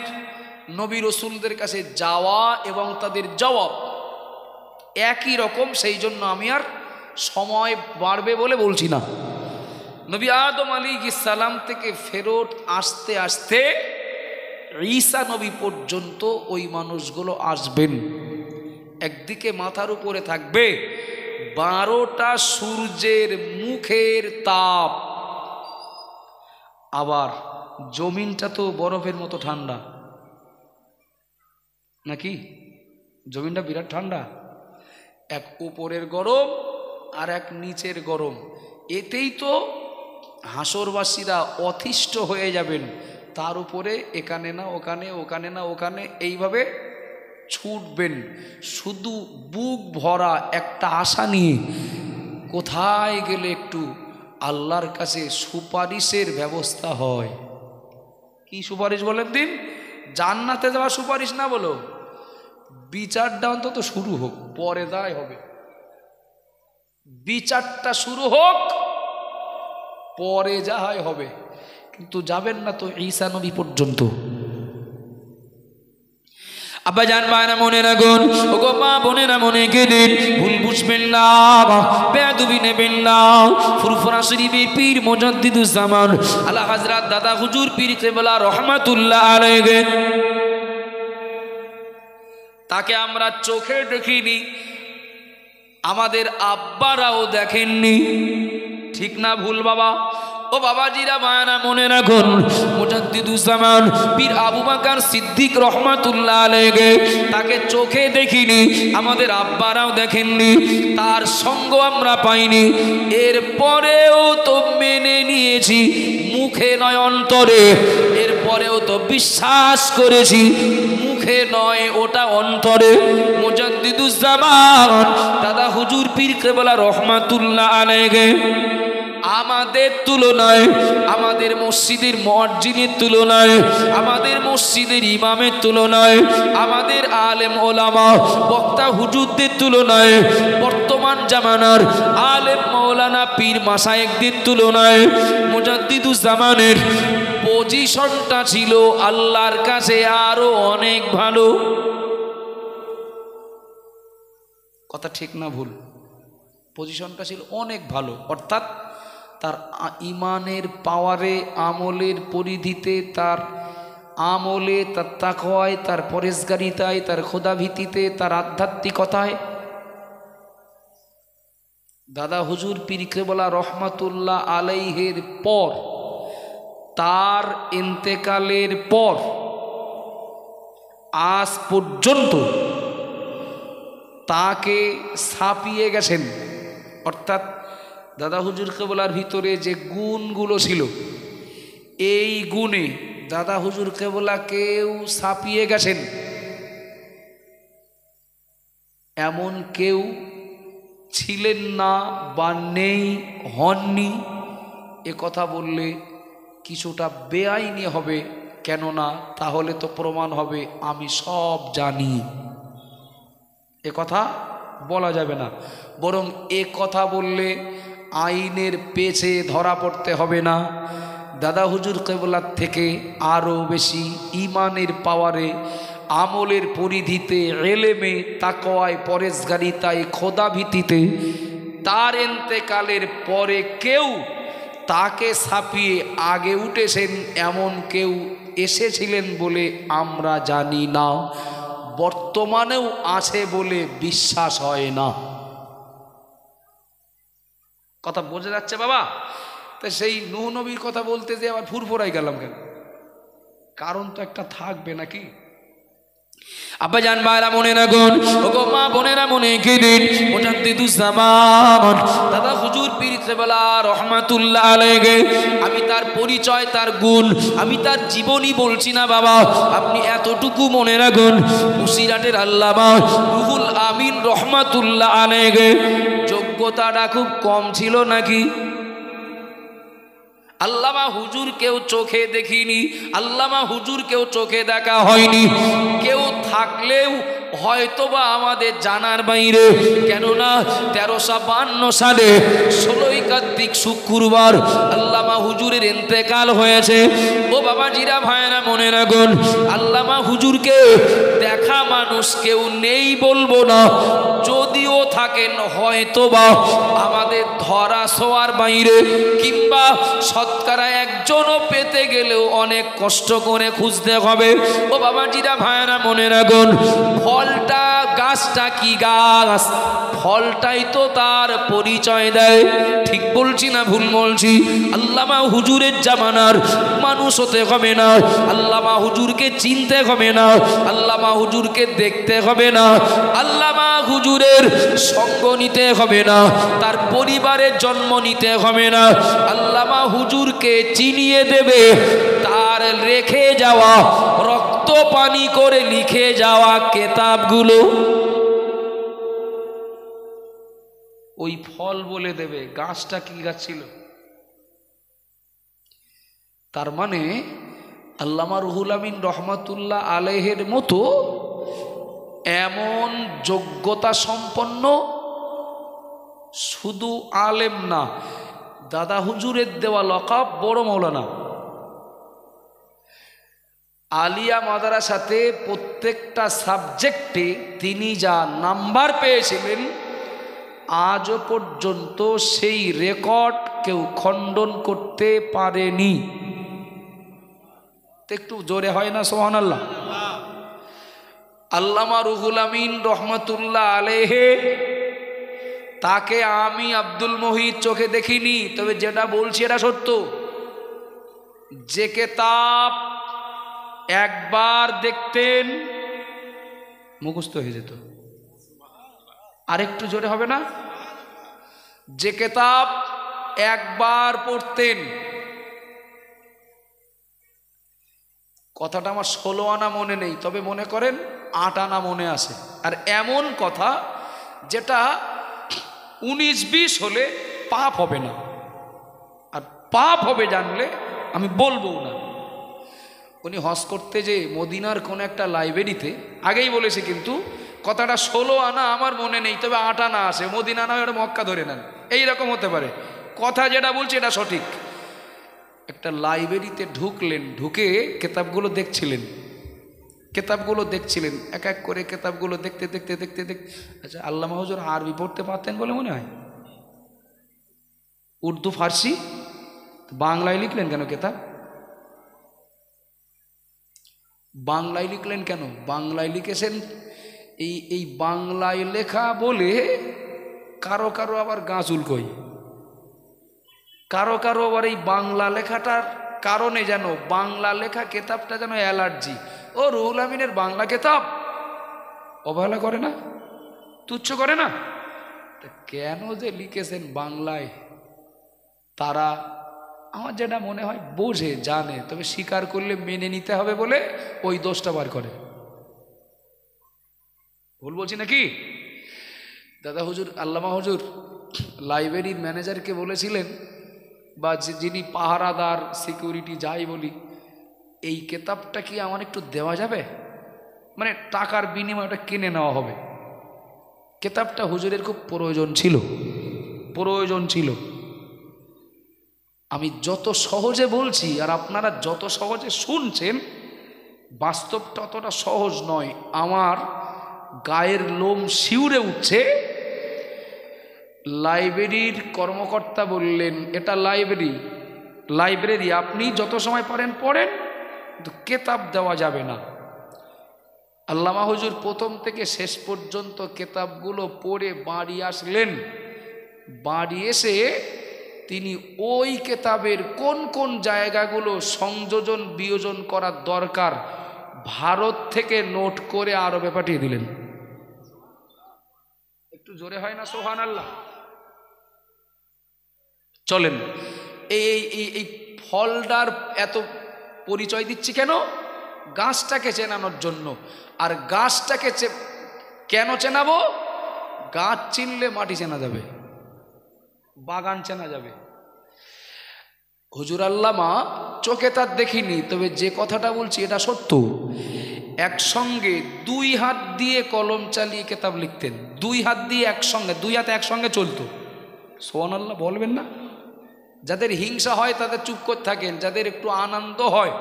নবী রসুলদের কাছে যাওয়া এবং তাদের জবাব একই রকম, সেই জন্য আমি আর সময় বাড়বে বলে বলছি না। নবী আদম আলাইহিস সালাম থেকে ফেরত আস্তে আস্তে ঈসা নবী পর্যন্ত ওই মানুষগুলো আসবেন। একদিকে মাথার উপরে থাকবে 12টা সূর্যের মুখের তাপ, আবার জমিনটা তো বরফের মতো ঠান্ডা নাকি? জমিনটা বিরাট ঠান্ডা, এক উপরের গরম আর এক নিচের গরম। এতেই তো হাসরবাসীরা অতিষ্ঠ হয়ে যাবেন। তার উপরে এখানে না ওখানে, ওখানে না ওখানে, এইভাবে ছুটবেন শুধু বুক ভরা একটা আশা নিয়ে, কোথায় গেলে একটু আল্লাহর কাছে সুপারিশের ব্যবস্থা হয়। কি সুপারিশ বলেন দিন? জান্নাতে যাওয়া সুপারিশ না, বলো বিচারটা অন্তত শুরু হোক, পরে দায় হবে। বিচারটা শুরু হোক, পরে যা হয় হবে। কিন্তু যাবেন না তো ঈসা নবী পর্যন্ত। আব্বা জান ভাইরা মনে রাখুন, ওগো মা বোনেরা মনে গেলেন, ভুল বুঝবেন না, বেয়াদবি নেবেন না। ফুরফুরা শরীফের পীর মুজাদ্দিদুজ্জামান আলা হযরত দাদা হুজুর পীর কেবলা রহমাতুল্লাহ আলাইহি, তাকে আমরা চোখে দেখিনি, আমাদের আব্বারাও দেখেননি। ঠিক না ভুল বাবা? ও বাবাজিরা মায়ানা মনে রাখুন, মুজাদ্দিদুজ্জামান পীর আবু বকর সিদ্দিক রহমাতুল্লাহ আলাইহি, তাকে চোখে দেখিনি, আমাদের আব্বারাও দেখেননি, তার সঙ্গ আমরা পাইনি। এরপরেও তো মেনে নিয়েছি, মুখে নয় অন্তরে। এরপরেও তো বিশ্বাস করেছি, মুখে নয় ওটা অন্তরে। মুজাদ্দিদুজ্জামান দাদা হুজুর পীর কেবলা রহমাতুল্লাহ আলাইহি আমাদের তুলনায়, আমাদের মসজিদের মুয়াজ্জিনের তুলনায়, আমাদের মসজিদের ইমামের তুলনায়, আমাদের আলেম ওলামা বক্তা হুজুরদের তুলনায়, বর্তমান জামানার আলেম মাওলানা পীর মাশায়েখদের তুলনায় মুজাদ্দিদুজ্জামানের পজিশনটা ছিল আল্লাহর কাছে আরো অনেক ভালো। কথা ঠিক না ভুল? পজিশনটা ছিল অনেক ভালো, অর্থাৎ তার ইমানের পাওয়ারে, আমলের পরিধিতে, তার আমলে, তার তাকওয়ায়, তার পরেশগারিতায়, তার খোদাভীতিতে, তার আধ্যাত্মিকতায় দাদা হুজুর পীর কেবলা রহমাতুল্লাহ আলাইহির পর, তার ইন্তেকালের পর আজ পর্যন্ত তাকে ছাপিয়ে গেছেন। অর্থাৎ দাদা হুজুর কেবলার ভিতরে যে গুণগুলো ছিল, এই গুণে দাদা হুজুর কেবলা কেউ ছাপিয়ে গেছেন এমন কেউ ছিলেন না বা নেই, হননি। এ কথা বললে কিছুটা বেআইনি হবে, কেননা তাহলে তো প্রমাণ হবে আমি সব জানি। এ কথা বলা যাবে না, বরং এ কথা বললে আইনের পেছে ধরা পড়তে হবে না। দাদা হুজুর কেবলার থেকে আরও বেশি ইমানের পাওয়ারে, আমলের পরিধিতে, এলেমে, তাকওয়ায়, পরেশগারিতায়, খোদাভীতিতে তার ইন্তেকালের পরে কেউ তাকে ছাপিয়ে আগে উঠেছেন এমন কেউ এসেছিলেন বলে আমরা জানি না, বর্তমানেও আছে বলে বিশ্বাস হয় না। কথা বোঝা যাচ্ছে বাবা? তা সেই নূহ নবীর কথা বলতে যে আবার ফুরফুরাই গেলাম কেন? কারণ তো একটা থাকবে নাকি? আব্বা জান ভাইরা মনে রাখুন, ওগো মা বোনেরা মনে গেলেন, মুজাদ্দিদুজ্জামান দাদা হুজুর পীর কেবলা রহমাতুল্লাহ আলাইহি, আমি তার পরিচয়, তার গুণ, আমি তার জীবনী বলছি না বাবা, আপনি এতটুকু মনে রাখুন, মুসিরাটের আল্লামা রুহুল আমিন রহমাতুল্লাহ আলাইহি যোগ্যতাটা খুব কম ছিল নাকি? আল্লামা হুজুর কেউ চোখে দেখিনি, আল্লামা হুজুর কেউ চোখে দেখা হয়নি, কেউ থাকলেও হয়তোবা আমাদের জানার বাইরে। কেননা 1352 সালে 16ই কার্তিক শুক্রবার আল্লামা হুজুরের ইন্তেকাল হয়েছে। ও বাবাজিরা ভাইরা মনে রাখুন, আল্লামা হুজুরকে দেখা মানুষ কেউ নেই বলবো না, যদিও থাকেন হয়তোবা আমাদের ধরা ছোঁয়ার বাইরে, কিংবা শতকরা একজনও পেতে গেলেও অনেক কষ্ট করে খুঁজতে হবে। ও বাবাজিরা ভাইরা মনে রাখুন, ফলটা, গাছটা কি গাছ, ফলটাই তো তার পরিচয় দেয়। ঠিক বলছি না ভুল বলছি? আল্লামা হুজুরের জামানার মানুষ হতে হবে না, আল্লামা হুজুরকে চিনতে হবে না, আল্লামা হুজুরকে দেখতে হবে না, আল্লামা হুজুরের সঙ্গ নিতে হবে না, তার পরিবারের জন্ম নিতে হবে না, আল্লামা হুজুরকে চিনিয়ে দেবে তার রেখে যাওয়া, রক্ত পানি করে লিখে যাওয়া কেতাবগুলো। ওই ফল বলে দেবে গাছটা কি গাছ ছিল। তার মানে আল্লামা রুহুল আমিন রহমাতুল্লাহ আলাইহির মতো এমন যোগ্যতা সম্পন্ন শুধু আলেম না, দাদা হুজুরের দেওয়া লকাব বড় মৌলানা। আলিয়া মাদ্রাসাতে প্রত্যেকটা সাবজেক্টে তিনি যা নাম্বার পেয়েছিলেন আজও পর্যন্ত সেই রেকর্ড কেউ খণ্ডন করতে পারেনি। একটু জোরে হয় না সুবহানাল্লাহ? আল্লামা রুহুল আমিন রহমাতুল্লাহ আলাইহি, তাকে আমি আব্দুল মুহিত চোখে দেখিনি, তবে যেটা বলছি এটা সত্য। যে কিতাব একবার দেখতেন মুখস্থ হয়ে যেত। আরেকটু জোরে হবে না? যে কিতাব একবার পড়তেন, কথাটা আমার 16 আনা মনে নেই, তবে মনে করেন 8 আনা মনে আছে। আর এমন কথা যেটা 19-20 হলে পাপ হবে না, আর পাপ হবে জানলে আমি বলবো না। উনি হজ করতে যে মদিনার কোন একটা লাইব্রেরিতে, আগেই বলেছে কিন্তু কথাটা 16 আনা আমার মনে নেই, তবে 8 আনা আছে। মদিনা না ওটা মক্কা ধরে নেন, এইরকম হতে পারে। কথা যেটা বলছে এটা সঠিক। একটা লাইব্রেরিতে ঢুকলেন, ঢুকে কেতাবগুলো দেখছিলেন, এক এক করে কেতাবগুলো দেখতে দেখতে দেখতে দেখতে। আচ্ছা, আল্লামা হুজুর আরবি পড়তে পারতেন বলে মনে হয়? উর্দু, ফার্সি, বাংলায় লিখলেন কেন কেতাব? বাংলায় লিখলেন কেন? বাংলায় লিখেছেন এই বাংলায় লেখা বলে কারো কারো আবার গাঁজুল কই, কারো কারো আবার এই বাংলা লেখাটার কারণে যেন বাংলা লেখা কেতাবটা যেন অ্যালার্জি। ও রুহুল আমিনের বাংলা কেতাব অবহেলা করে না, তুচ্ছ করে না? কেন যে লিখেছেন বাংলায়, তারা আমার যেটা মনে হয় বোঝে, জানে, তবে স্বীকার করলে মেনে নিতে হবে বলে ওই দোষটা বার করে। ভুল বলছি নাকি? দাদা হুজুর, আল্লামা হুজুর লাইব্রেরির ম্যানেজারকে বলেছিলেন, বা যিনি পাহারাদার, সিকিউরিটি যাই বলি, এই কেতাবটা কি আমার একটু দেওয়া যাবে? মানে টাকার বিনিময়ে কিনে নেওয়া হবে। কেতাবটা হুজুরের খুব প্রয়োজন ছিল। আমি যত সহজে বলছি আর আপনারা যত সহজে শুনছেন, বাস্তবটা অতটা সহজ নয়। আমার গায়ের লোম শিউরে উঠছে। লাইব্রেরির কর্মকর্তা বললেন, এটা লাইব্রেরি, আপনি যত সময় পারেন পড়েন, কিন্তু কেতাব দেওয়া যাবে না। আল্লামা হুজুর প্রথম থেকে শেষ পর্যন্ত কেতাবগুলো পড়ে বাড়ি আসলেন। বাড়ি এসে তিনি ওই কেতাবের কোন কোন জায়গাগুলো সংযোজন বিয়োজন করার দরকার ভারত থেকে নোট করে আরবে পাঠিয়ে দিলেন। একটু জোরে হয় না সুবহানাল্লাহ? চলেন, এই ফলটার এত পরিচয় দিচ্ছি কেন? গাছটাকে চেনানোর জন্য। আর গাছটাকে কেন চেনাবো? গাছ চিনলে মাটি চেনা যাবে, বাগান চেনা যাবে। হুজুর আল্লামা চোখে তার দেখিনি, তবে যে কথাটা বলছি এটা সত্য। একসঙ্গে 2 হাত দিয়ে কলম চালিয়ে কেতাব লিখতেন, 2 হাত দিয়ে একসঙ্গে, 2 হাত একসঙ্গে চলতো। সুবহানাল্লাহ বলবেন না? যাদের হিংসা হয় তাদের চুপ করে থাকেন, যাদের একটু আনন্দ হয়,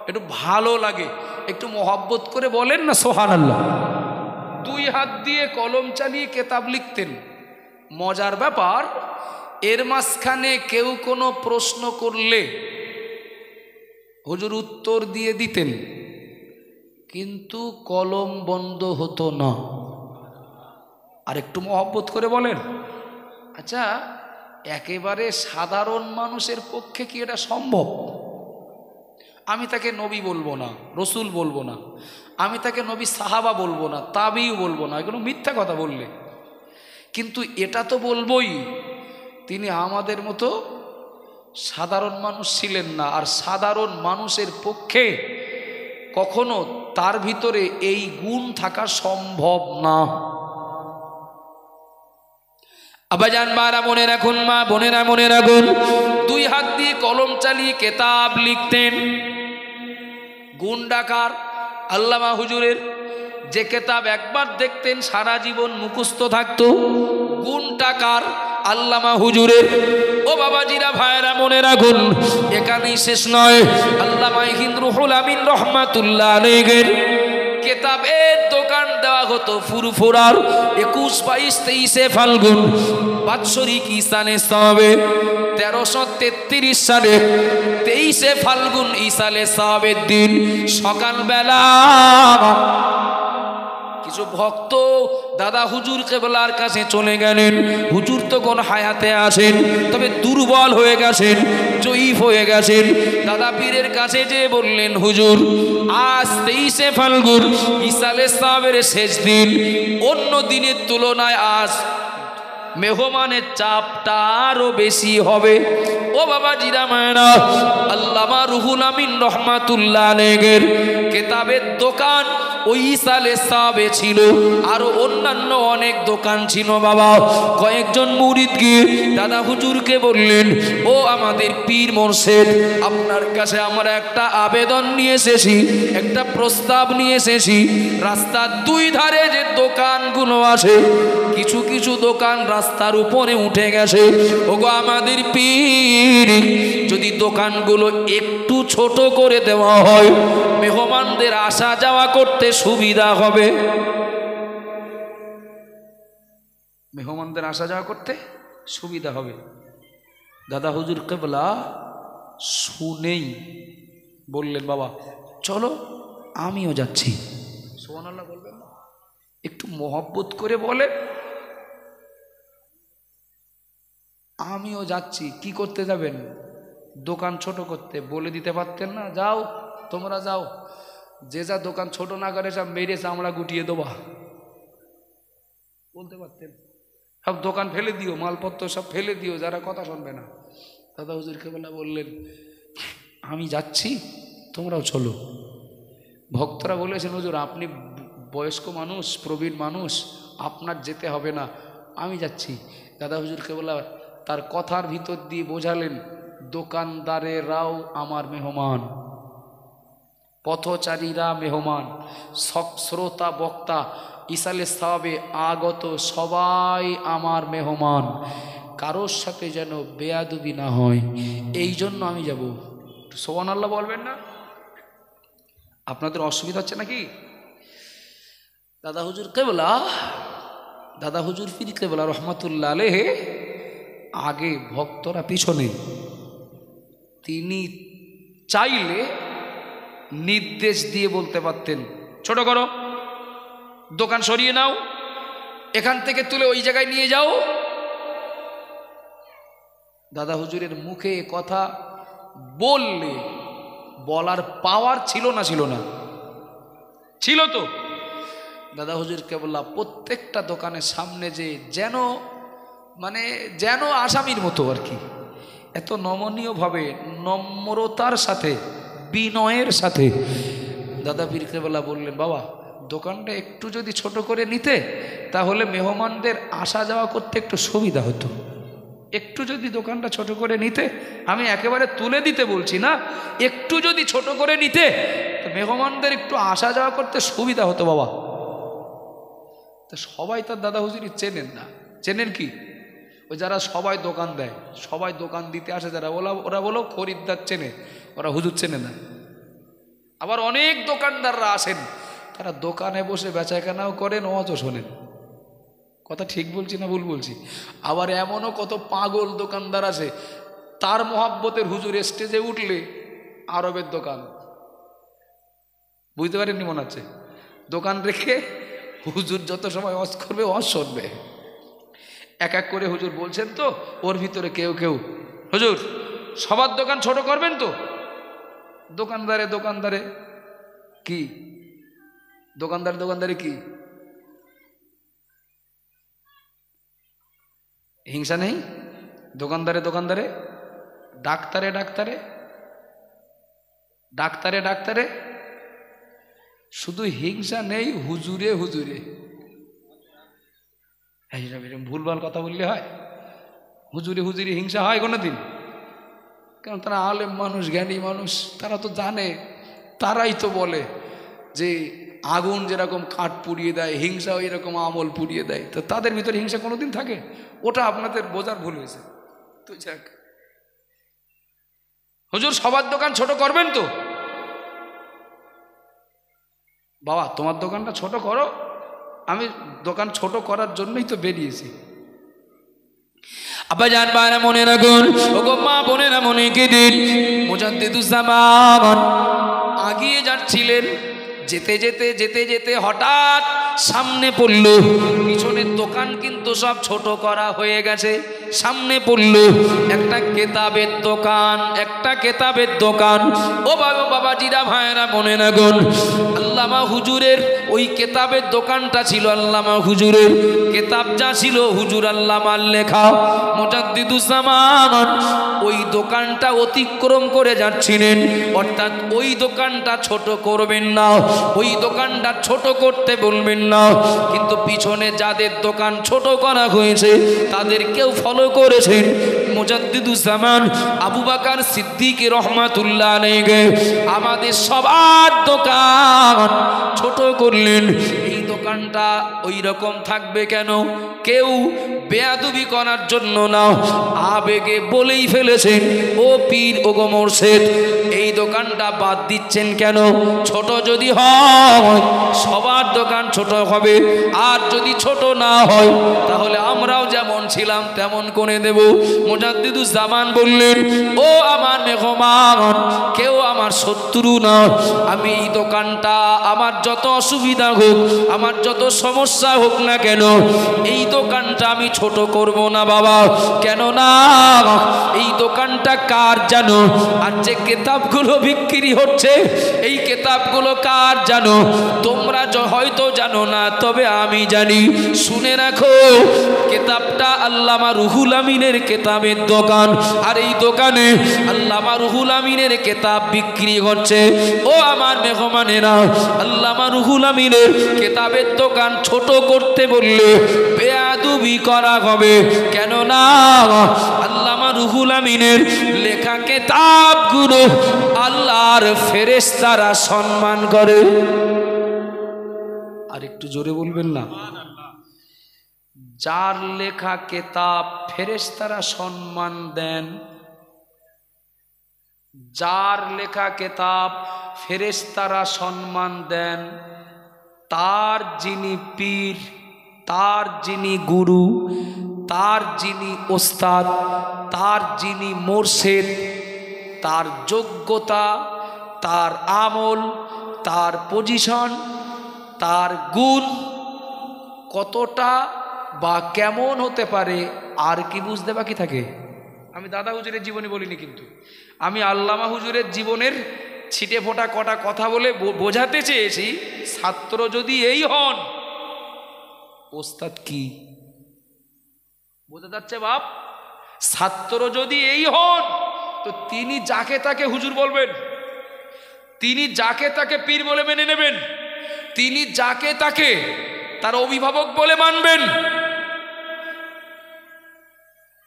একটু ভালো লাগে, একটু মহব্বত করে বলেন না সুবহানাল্লাহ। 2 হাত দিয়ে কলম চালিয়ে কেতাব লিখতেন। মজার ব্যাপার, এর মাঝখানে কেউ কোনো প্রশ্ন করলে হুজুর উত্তর দিয়ে দিতেন, কিন্তু কলম বন্ধ হতো না। আর একটু মহব্বত করে বলেন, আচ্ছা একেবারে সাধারণ মানুষের পক্ষে কি এটা সম্ভব? আমি তাকে নবী বলবো না, রসুল বলবো না, আমি তাকে নবী সাহাবা বলবো না, তাবিও বলবো না, এগুলো মিথ্যা কথা বললে। কিন্তু এটা তো বলবোই, তিনি আমাদের মতো সাধারণ মানুষ ছিলেন না। আর সাধারণ মানুষের পক্ষে কখনো তার ভিতরে এই গুণ থাকা সম্ভব না। আবাজান মারা মনে রাখুন, মা বোনেরা মনে রাখুন, 2 হাত দিয়ে কলম চালিয়ে কেতাব লিখতেন। গুণ ডাকার আল্লামা হুজুরের যে কেতাব একবার দেখতেন সারা জীবন মুখস্থ থাকতো। গুণ টাকার আল্লামা হুজুরের। ও বাবাজিরা ভাইরা মনে রাখুন, এখানেই শেষ নয়। আল্লামা রুহুল আমিন রহমাতুল্লাহ আলাইহির কেতাবের দোকান দেওয়া হতো ফুরফুরার 21, 22, 23 ফাল্গুন বাৎসরিক ঈসানে সওয়াবে 1333 সালে 23 ফাল্গুন ঈসালে সওয়াবের দিন সকালবেলা কিছু ভক্ত দাদা হুজুর কেবলার কাছে চলে গেলেন। হুজুর তখন হায়াতে আছেন, তবে দুর্বল হয়ে গেছেন, জয়ীফ হয়ে গেছেন। দাদা পীরের কাছে যে বললেন, হুজুর আজ 23 ফাল্গুন ঈসালে সওয়াবের শেষ দিন, অন্য দিনের তুলনায় আজ মেহমানের চাপটা আরো বেশি হবে। ও বাবা জিরা মায়েরা, আল্লামা রুহুল আমিন রহমাতুল্লাহ আলাইহির কেতাবের দোকান ওই ঈসালে সওয়াবে ছিল, আরো অন্যান্য অনেক দোকান ছিল। বাবা কয়েকজন মুরিদ গিয়ে দাদা হুজুরকে বললেন, ও আমাদের পীর মোর্শেদ, আপনার কাছে আমরা একটা আবেদন নিয়ে এসেছি, একটা প্রস্তাব নিয়ে এসেছি। রাস্তার দুই ধারে যে দোকানগুলো আছে, কিছু কিছু দোকান রাস্তার উপরে উঠে গেছে। ওগো আমাদের পীর, যদি দোকানগুলো একটু ছোট করে দেওয়া হয়, মেহমানদের আসা যাওয়া করতে সুবিধা হবে। মেহমানদের আসা যাওয়া করতে সুবিধা হবে। দাদা হুজুর কেবলা শুনেই বললেন, বাবা চলো আমিও যাচ্ছি। সুবহানাল্লাহ বলবেন না? একটু মহব্বত করে বলে আমিও যাচ্ছি। কি করতে যাবেন? দোকান ছোট করতে। বলে দিতে পারতেন না, যাও তোমরা যাও, যে যা দোকান ছোট না করে সব মেরে চামড়া গুটিয়ে দেবা, বলতে পারতেন। সব দোকান ফেলে দিও, মালপত্র সব ফেলে দিও, যারা কথা শুনবে না। দাদা হুজুর কেবলা বললেন, আমি যাচ্ছি, তোমরাও চলো। ভক্তরা বলেছেন, হুজুর আপনি বয়স্ক মানুষ, প্রবীণ মানুষ, আপনার যেতে হবে না, আমি যাচ্ছি। দাদা হুজুর কেবলা তার কথার ভিতর দিয়ে বোঝালেন, দোকানদারেরাও আমার মেহমান, পথচারীরা মেহমান, সব শ্রোতা বক্তা ঈসালে সওয়াবে আগত সবাই আমার মেহমান। কারোর সাথে যেন বেয়াদবি না হয়, এই জন্য আমি যাব। সুবহানাল্লাহ বলবেন না? আপনাদের অসুবিধা হচ্ছে নাকি? দাদা হুজুর কেবলা, দাদা হুজুর পীর কেবলা রহমাতুল্লাহ আলাইহি আগে, ভক্তরা পিছনে। তিনি চাইলে নির্দেশ দিয়ে বলতে পারতেন, ছোট করো, দোকান সরিয়ে নাও, এখান থেকে তুলে ওই জায়গায় নিয়ে যাও। দাদা হুজুরের মুখে কথা বললে বলার পাওয়ার ছিল না? ছিল না? ছিল তো। দাদা হুজুর কেবলা প্রত্যেকটা দোকানের সামনে যে যেন আসামির মতো আর কি, এত নমনীয়ভাবে, নম্রতার সাথে, বিনয়ের সাথে দাদা পীর কেবলা বললেন, বাবা দোকানটা একটু যদি ছোট করে নিতে, তাহলে মেহমানদের আসা যাওয়া করতে একটু সুবিধা হতো। একটু যদি দোকানটা ছোট করে নিতে, আমি একেবারে তুলে দিতে বলছি না, একটু যদি ছোট করে নিতে, তো মেহমানদের একটু আসা যাওয়া করতে সুবিধা হতো বাবা। তো সবাই তার দাদা হুজুরি চেনেন না। চেনেন কি? ওই যারা সবাই দোকান দেয়, সবাই দোকান দিতে আসে যারা, ওরা বলো খরিদ্দার চেনে, ওরা হুজুর চেনে না। আবার অনেক দোকানদাররা আসেন, তারা দোকানে বসে বেচাকেনাও করেন, ওয়াজও শোনেন। কথা ঠিক বলছি না ভুল বলছি? আবার এমনও কত পাগল দোকানদার আছে, তার মহাব্বতের হুজুর স্টেজে উঠলে আরবের দোকান, বুঝতে পারেননি মনে হচ্ছে, দোকান রেখে হুজুর যত সময় ওয়াজ করবে ওয়াজ শুনবে। এক এক করে হুজুর বলছেন তো, ওর ভিতরে কেউ কেউ, হুজুর সবার দোকান ছোট করবেন তো? দোকানদারে কি? দোকানদারে কি হিংসা নেই? দোকানদারে, ডাক্তারে শুধু হিংসা নেই, হুজুরে ভুলভাল কথা বললে হয়? হুজুরে হিংসা হয় কোনোদিন? কারণ তারা আলেম মানুষ, জ্ঞানী মানুষ, তারা তো জানে, তারাই তো বলে যে আগুন যেরকম কাঠ পুড়িয়ে দেয়, হিংসাও এরকম আমল পুড়িয়ে দেয়, তো তাদের ভিতরে হিংসা কোনোদিন থাকে? ওটা আপনাদের বোঝার ভুল হয়েছে। তো যাক, হুজুর সবার দোকান ছোট করবেন তো? বাবা তোমার দোকানটা ছোট করো, আমি দোকান ছোট করার জন্যই তো বেরিয়েছি। আব্বা জান বারা মনে রাখুন, ওগো মা বোনেরা মনে কেদিন মুজাদ্দিদুজ্জামান আগিয়ে যাচ্ছিলেন, যেতে যেতে যেতে যেতে হঠাৎ সামনে পড়ল, পিছনের দোকান কিন্তু সব ছোট করা হয়ে গেছে, সামনে পড়ল একটা কেতাবের দোকান, একটা কেতাবের দোকান। ও বাবা বাবাজিরা ভাইয়েরা মনে রাখুন, আল্লামা হুজুরের ওই কেতাবের দোকানটা ছিল, আল্লামা হুজুরের কেতাব যা ছিল হুজুর আল্লামার লেখা। মুজাদ্দিদুজ্জামান ওই দোকানটা অতিক্রম করে যাচ্ছিলেন, অর্থাৎ ওই দোকানটা ছোট করবেন না, ওই দোকানটা ছোট করতে বলবেন না, কিন্তু পিছনে যাদের দোকান ছোট করা হয়েছে তাদের কেউ ফলো করেছেন। মুজাদ্দিদুজ্জামান আবু বকর সিদ্দিক রহমাতুল্লাহ আলাইহি আমাদের সবার দোকান ছোট করলেন। এই দোকানটা ওই রকম থাকবে কেন? কেউ বেয়াদবি করার জন্য না, আবেগে বলেই ফেলেছেন, ও পীর ও গো মুর্শিদ এই দোকানটা বাদ দিচ্ছেন কেন? ছোট যদি হয় সবার দোকান ছোট হবে, আর যদি ছোট না হয় তাহলে আমরাও যেমন ছিলাম তেমন করে দেব। মুজাদ্দিদুজ্জামান বললেন, ও আমার মেহমান, কেউ আমার শত্রু না, আমি এই দোকানটা আমার যত অসুবিধা হোক, আমার যত সমস্যা হোক না কেন, এই দোকানটা আমি ছোট করব না বাবা। কেন না? এই দোকানটা কার জানো? আর যে কেতাবগুলো বিক্রি হচ্ছে এই কেতাবগুলো কার জানো? তোমরা হয়তো জানো না, তবে আমি জানি। শুনে রাখো, কেতাবটা আল্লামা রুহুল আমিনের কেতাবের দোকান, আর এই দোকানে আল্লামা রুহুল আমিনের কেতাব বিক্রি হচ্ছে। ও আমার মেহমানেরা, আল্লামা রুহুল আমিনের কেতাবের দোকান ছোট করতে বললে বেয়াদবি করা হবে। কেন না? আল্লামা রুহুল আমিনের লেখা কেতাবগুলো আল্লাহর ফেরেশতারা সম্মান করে। আর একটু জোরে বলবেন না? যার লেখা কেতাব ফেরেশতারা সম্মান দেন, যার লেখা কেতাব ফেরেশতারা সম্মান দেন, তার যিনি পীর, তার যিনি গুরু, তার যিনি ওস্তাদ, তার যিনি মুর্শিদ, তার যোগ্যতা, তার আমল, তার পজিশন, তার গুণ কতটা বা কেমন হতে পারে আর কি বুঝতে বাকি থাকে? আমি দাদা হুজুরের জীবনী বলিনি, কিন্তু আমি আল্লামা হুজুরের জীবনের ছিটে ফোটা কটা কথা বলে বোঝাতে চেয়েছি, ছাত্র যদি এই হন ওস্তাদ কি বোঝা যাচ্ছে বাপ? ছাত্র যদি এই হন তো তিনি যাকে তাকে হুজুর বলবেন, তিনি যাকে তাকে পীর বলে মেনে নেবেন, তিনি যাকে তাকে তার অভিভাবক বলে মানবেন।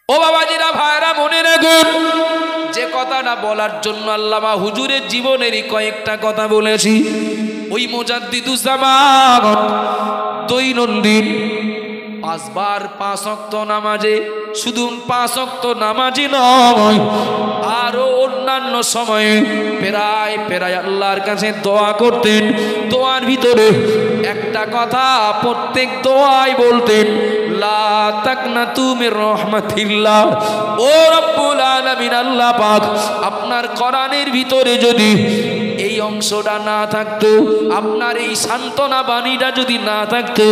ও বাবাজিরা ভাইরা মনে রাখুন, যে কথাটা বলার জন্য আল্লামা হুজুরের জীবনেরই কয়েকটা কথা বলেছি, ওই মুজাদ্দিদুজ্জামান দৈনন্দিন 5 বার 5 ওয়াক্ত নামাজে, শুধু 5 ওয়াক্ত নামাজই নয়, আরো অন্যান্য সময়ে প্রায় প্রায় আল্লাহর কাছে দোয়া করতেন। দোয়ার ভিতরে একটা কথা প্রত্যেক দোয়ায় বলতেন, লা তাকনাতু মির রাহমাতিল্লাহ। ও রব্বুল আলামিন, আল্লাহ পাক আপনার কোরআনের ভিতরে যদি এই অংশটা না থাকতো, আপনার এই সান্ত্বনা বাণীটা যদি না থাকতো,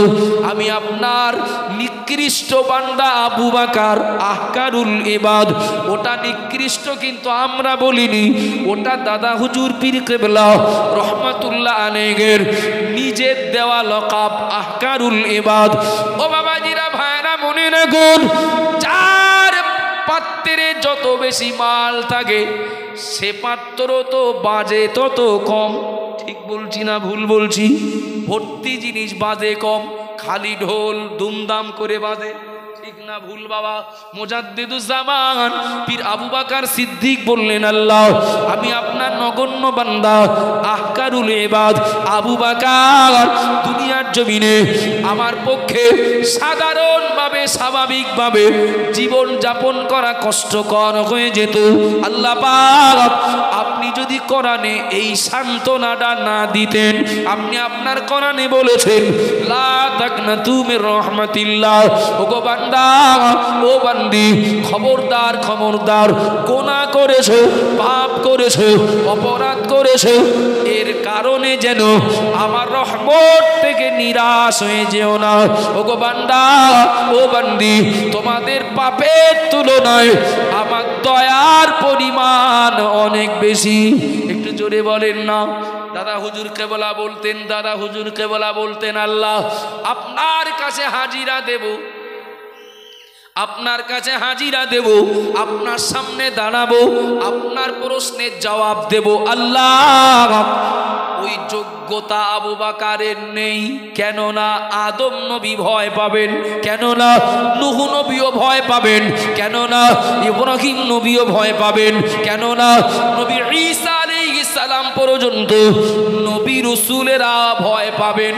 আমি আপনার নিকৃষ্ট বান্দা আবু বকর আহকারুল ইবাদ, ওটা নিকৃষ্ট কিন্তু আমরা বলিনি, ওটা দাদা হুজুর পীর কেবলা রহমাতুল্লাহ আলাইহির নিজের দেওয়া লকাব আহকারুল ইবাদ। ও বাবাজিরা ভাইরা মনে রাখুন, যার পাত্রে যত বেশি মাল থাকে সে পাত্র তো বাজে তত কম। ঠিক বলছি না ভুল বলছি? ভর্তি জিনিস বাজে কম, খালি ঢোল দুমদাম করে বাজে। ঠিক না ভুল বাবা? মুজাদ্দিদুজ্জামান পীর আবু বকর সিদ্দিক বললেন, আল্লাহ আমি আপনার নগণ্য বান্দা আহকারুল ইবাদ আবু বকর, দুনিয়ার জমিনে আমার পক্ষে সাধারণভাবে স্বাভাবিকভাবে জীবন যাপন করা কষ্টকর হয়ে যেত। আল্লাহ পাক আপনি যদি কোরআনে এই সান্ত্বনাটা না দিতেন, আপনি আপনার কোরআনে বলেছেন লা তাকনাতু মির রাহমাতিল্লাহ, ওগো বান্দা ও বান্দি খবরদার খবরদার, গুনাহ করেছো, পাপ করেছো, অপরাধ করেছো, এর কারণে যেন আমার রহমত থেকে নিরাশ হয়ে যেও না। ওগো বান্দা ও বান্দি, তোমাদের পাপের তুলনায় আমার দয়ার পরিমাণ অনেক বেশি। একটু জোরে বলেন না। দাদা হুজুর কেবলা বলতেন, দাদা হুজুর কেবলা বলতেন, আল্লাহ আপনার কাছে হাজিরা দেব, আপনার কাছে হাজিরা দেব, আপনার সামনে দাঁড়াবো, আপনার প্রশ্নের জবাব দেব। আল্লাহ ওই যোগ্যতা আবু বকরের নেই, কেননা আদম নবী ভয় পাবেন, কেননা নূহ নবীও ভয় পাবেন, কেননা ইব্রাহিম নবীও ভয় পাবেন, কেননা নবী ঈসা আলাইহিস সালাম পর্যন্ত নবী রাসূলেরা ভয় পাবেন।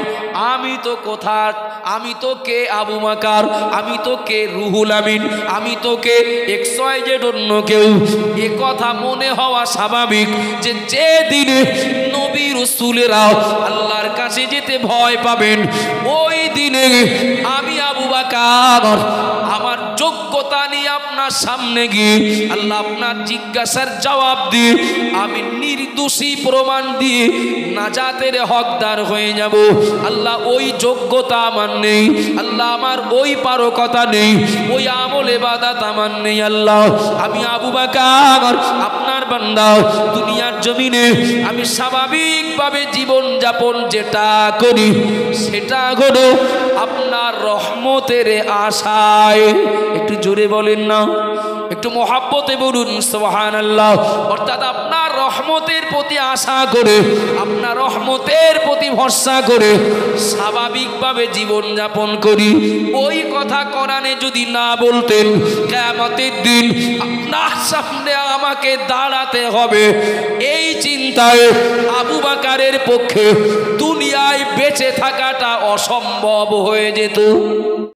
আমি তো কোথা, আমি তো কে আবু বকর, আমি তো কে রুহুল আমিন, আমি তো কে XYZ অন্য কেউ। এ কথা মনে হওয়া স্বাভাবিক যে যেদিনে নবী রাসূলেরা আল্লাহর কাছে যেতে ভয় পাবেন, ওই দিনে আমি আবু বকর আমার যোগ্যতা নিয়ে আপনার সামনে গিয়ে আল্লাহ আপনার জিজ্ঞাসার জবাব দিয়ে আমি নির্দোষী প্রমাণ দিয়ে নাজাতের হকদার হয়ে যাব। আল্লাহ ওই যোগ্যতা আমার নেই, আল্লাহ আমার ওই পারকতা নেই, ওই আমল ইবাদত আমার নেই। আল্লাহ আমি আবু বকর আপনার বান্দা, দুনিয়ার জমিনে আমি স্বাভাবিকভাবে জীবন যাপন যেটা করি সেটা হলো আপনার রহমতের আশায়। একটু জোরে বলেন না, একটু মহাব্বতে বলুন সুবহানাল্লাহ। অর্থাৎ আপনার রহমতের প্রতি আশা করে, আপনার রহমতের প্রতি ভরসা করে স্বাভাবিকভাবে জীবন যাপন করি। ওই কথা কোরআনে যদি না বলতেন, কিয়ামতের দিন আপনার সামনে আমাকে দাঁড়াতে হবে, এই চিন্তায় আবু বকরের পক্ষে দুনিয়ায় বেঁচে থাকাটা অসম্ভব হয়ে যেত।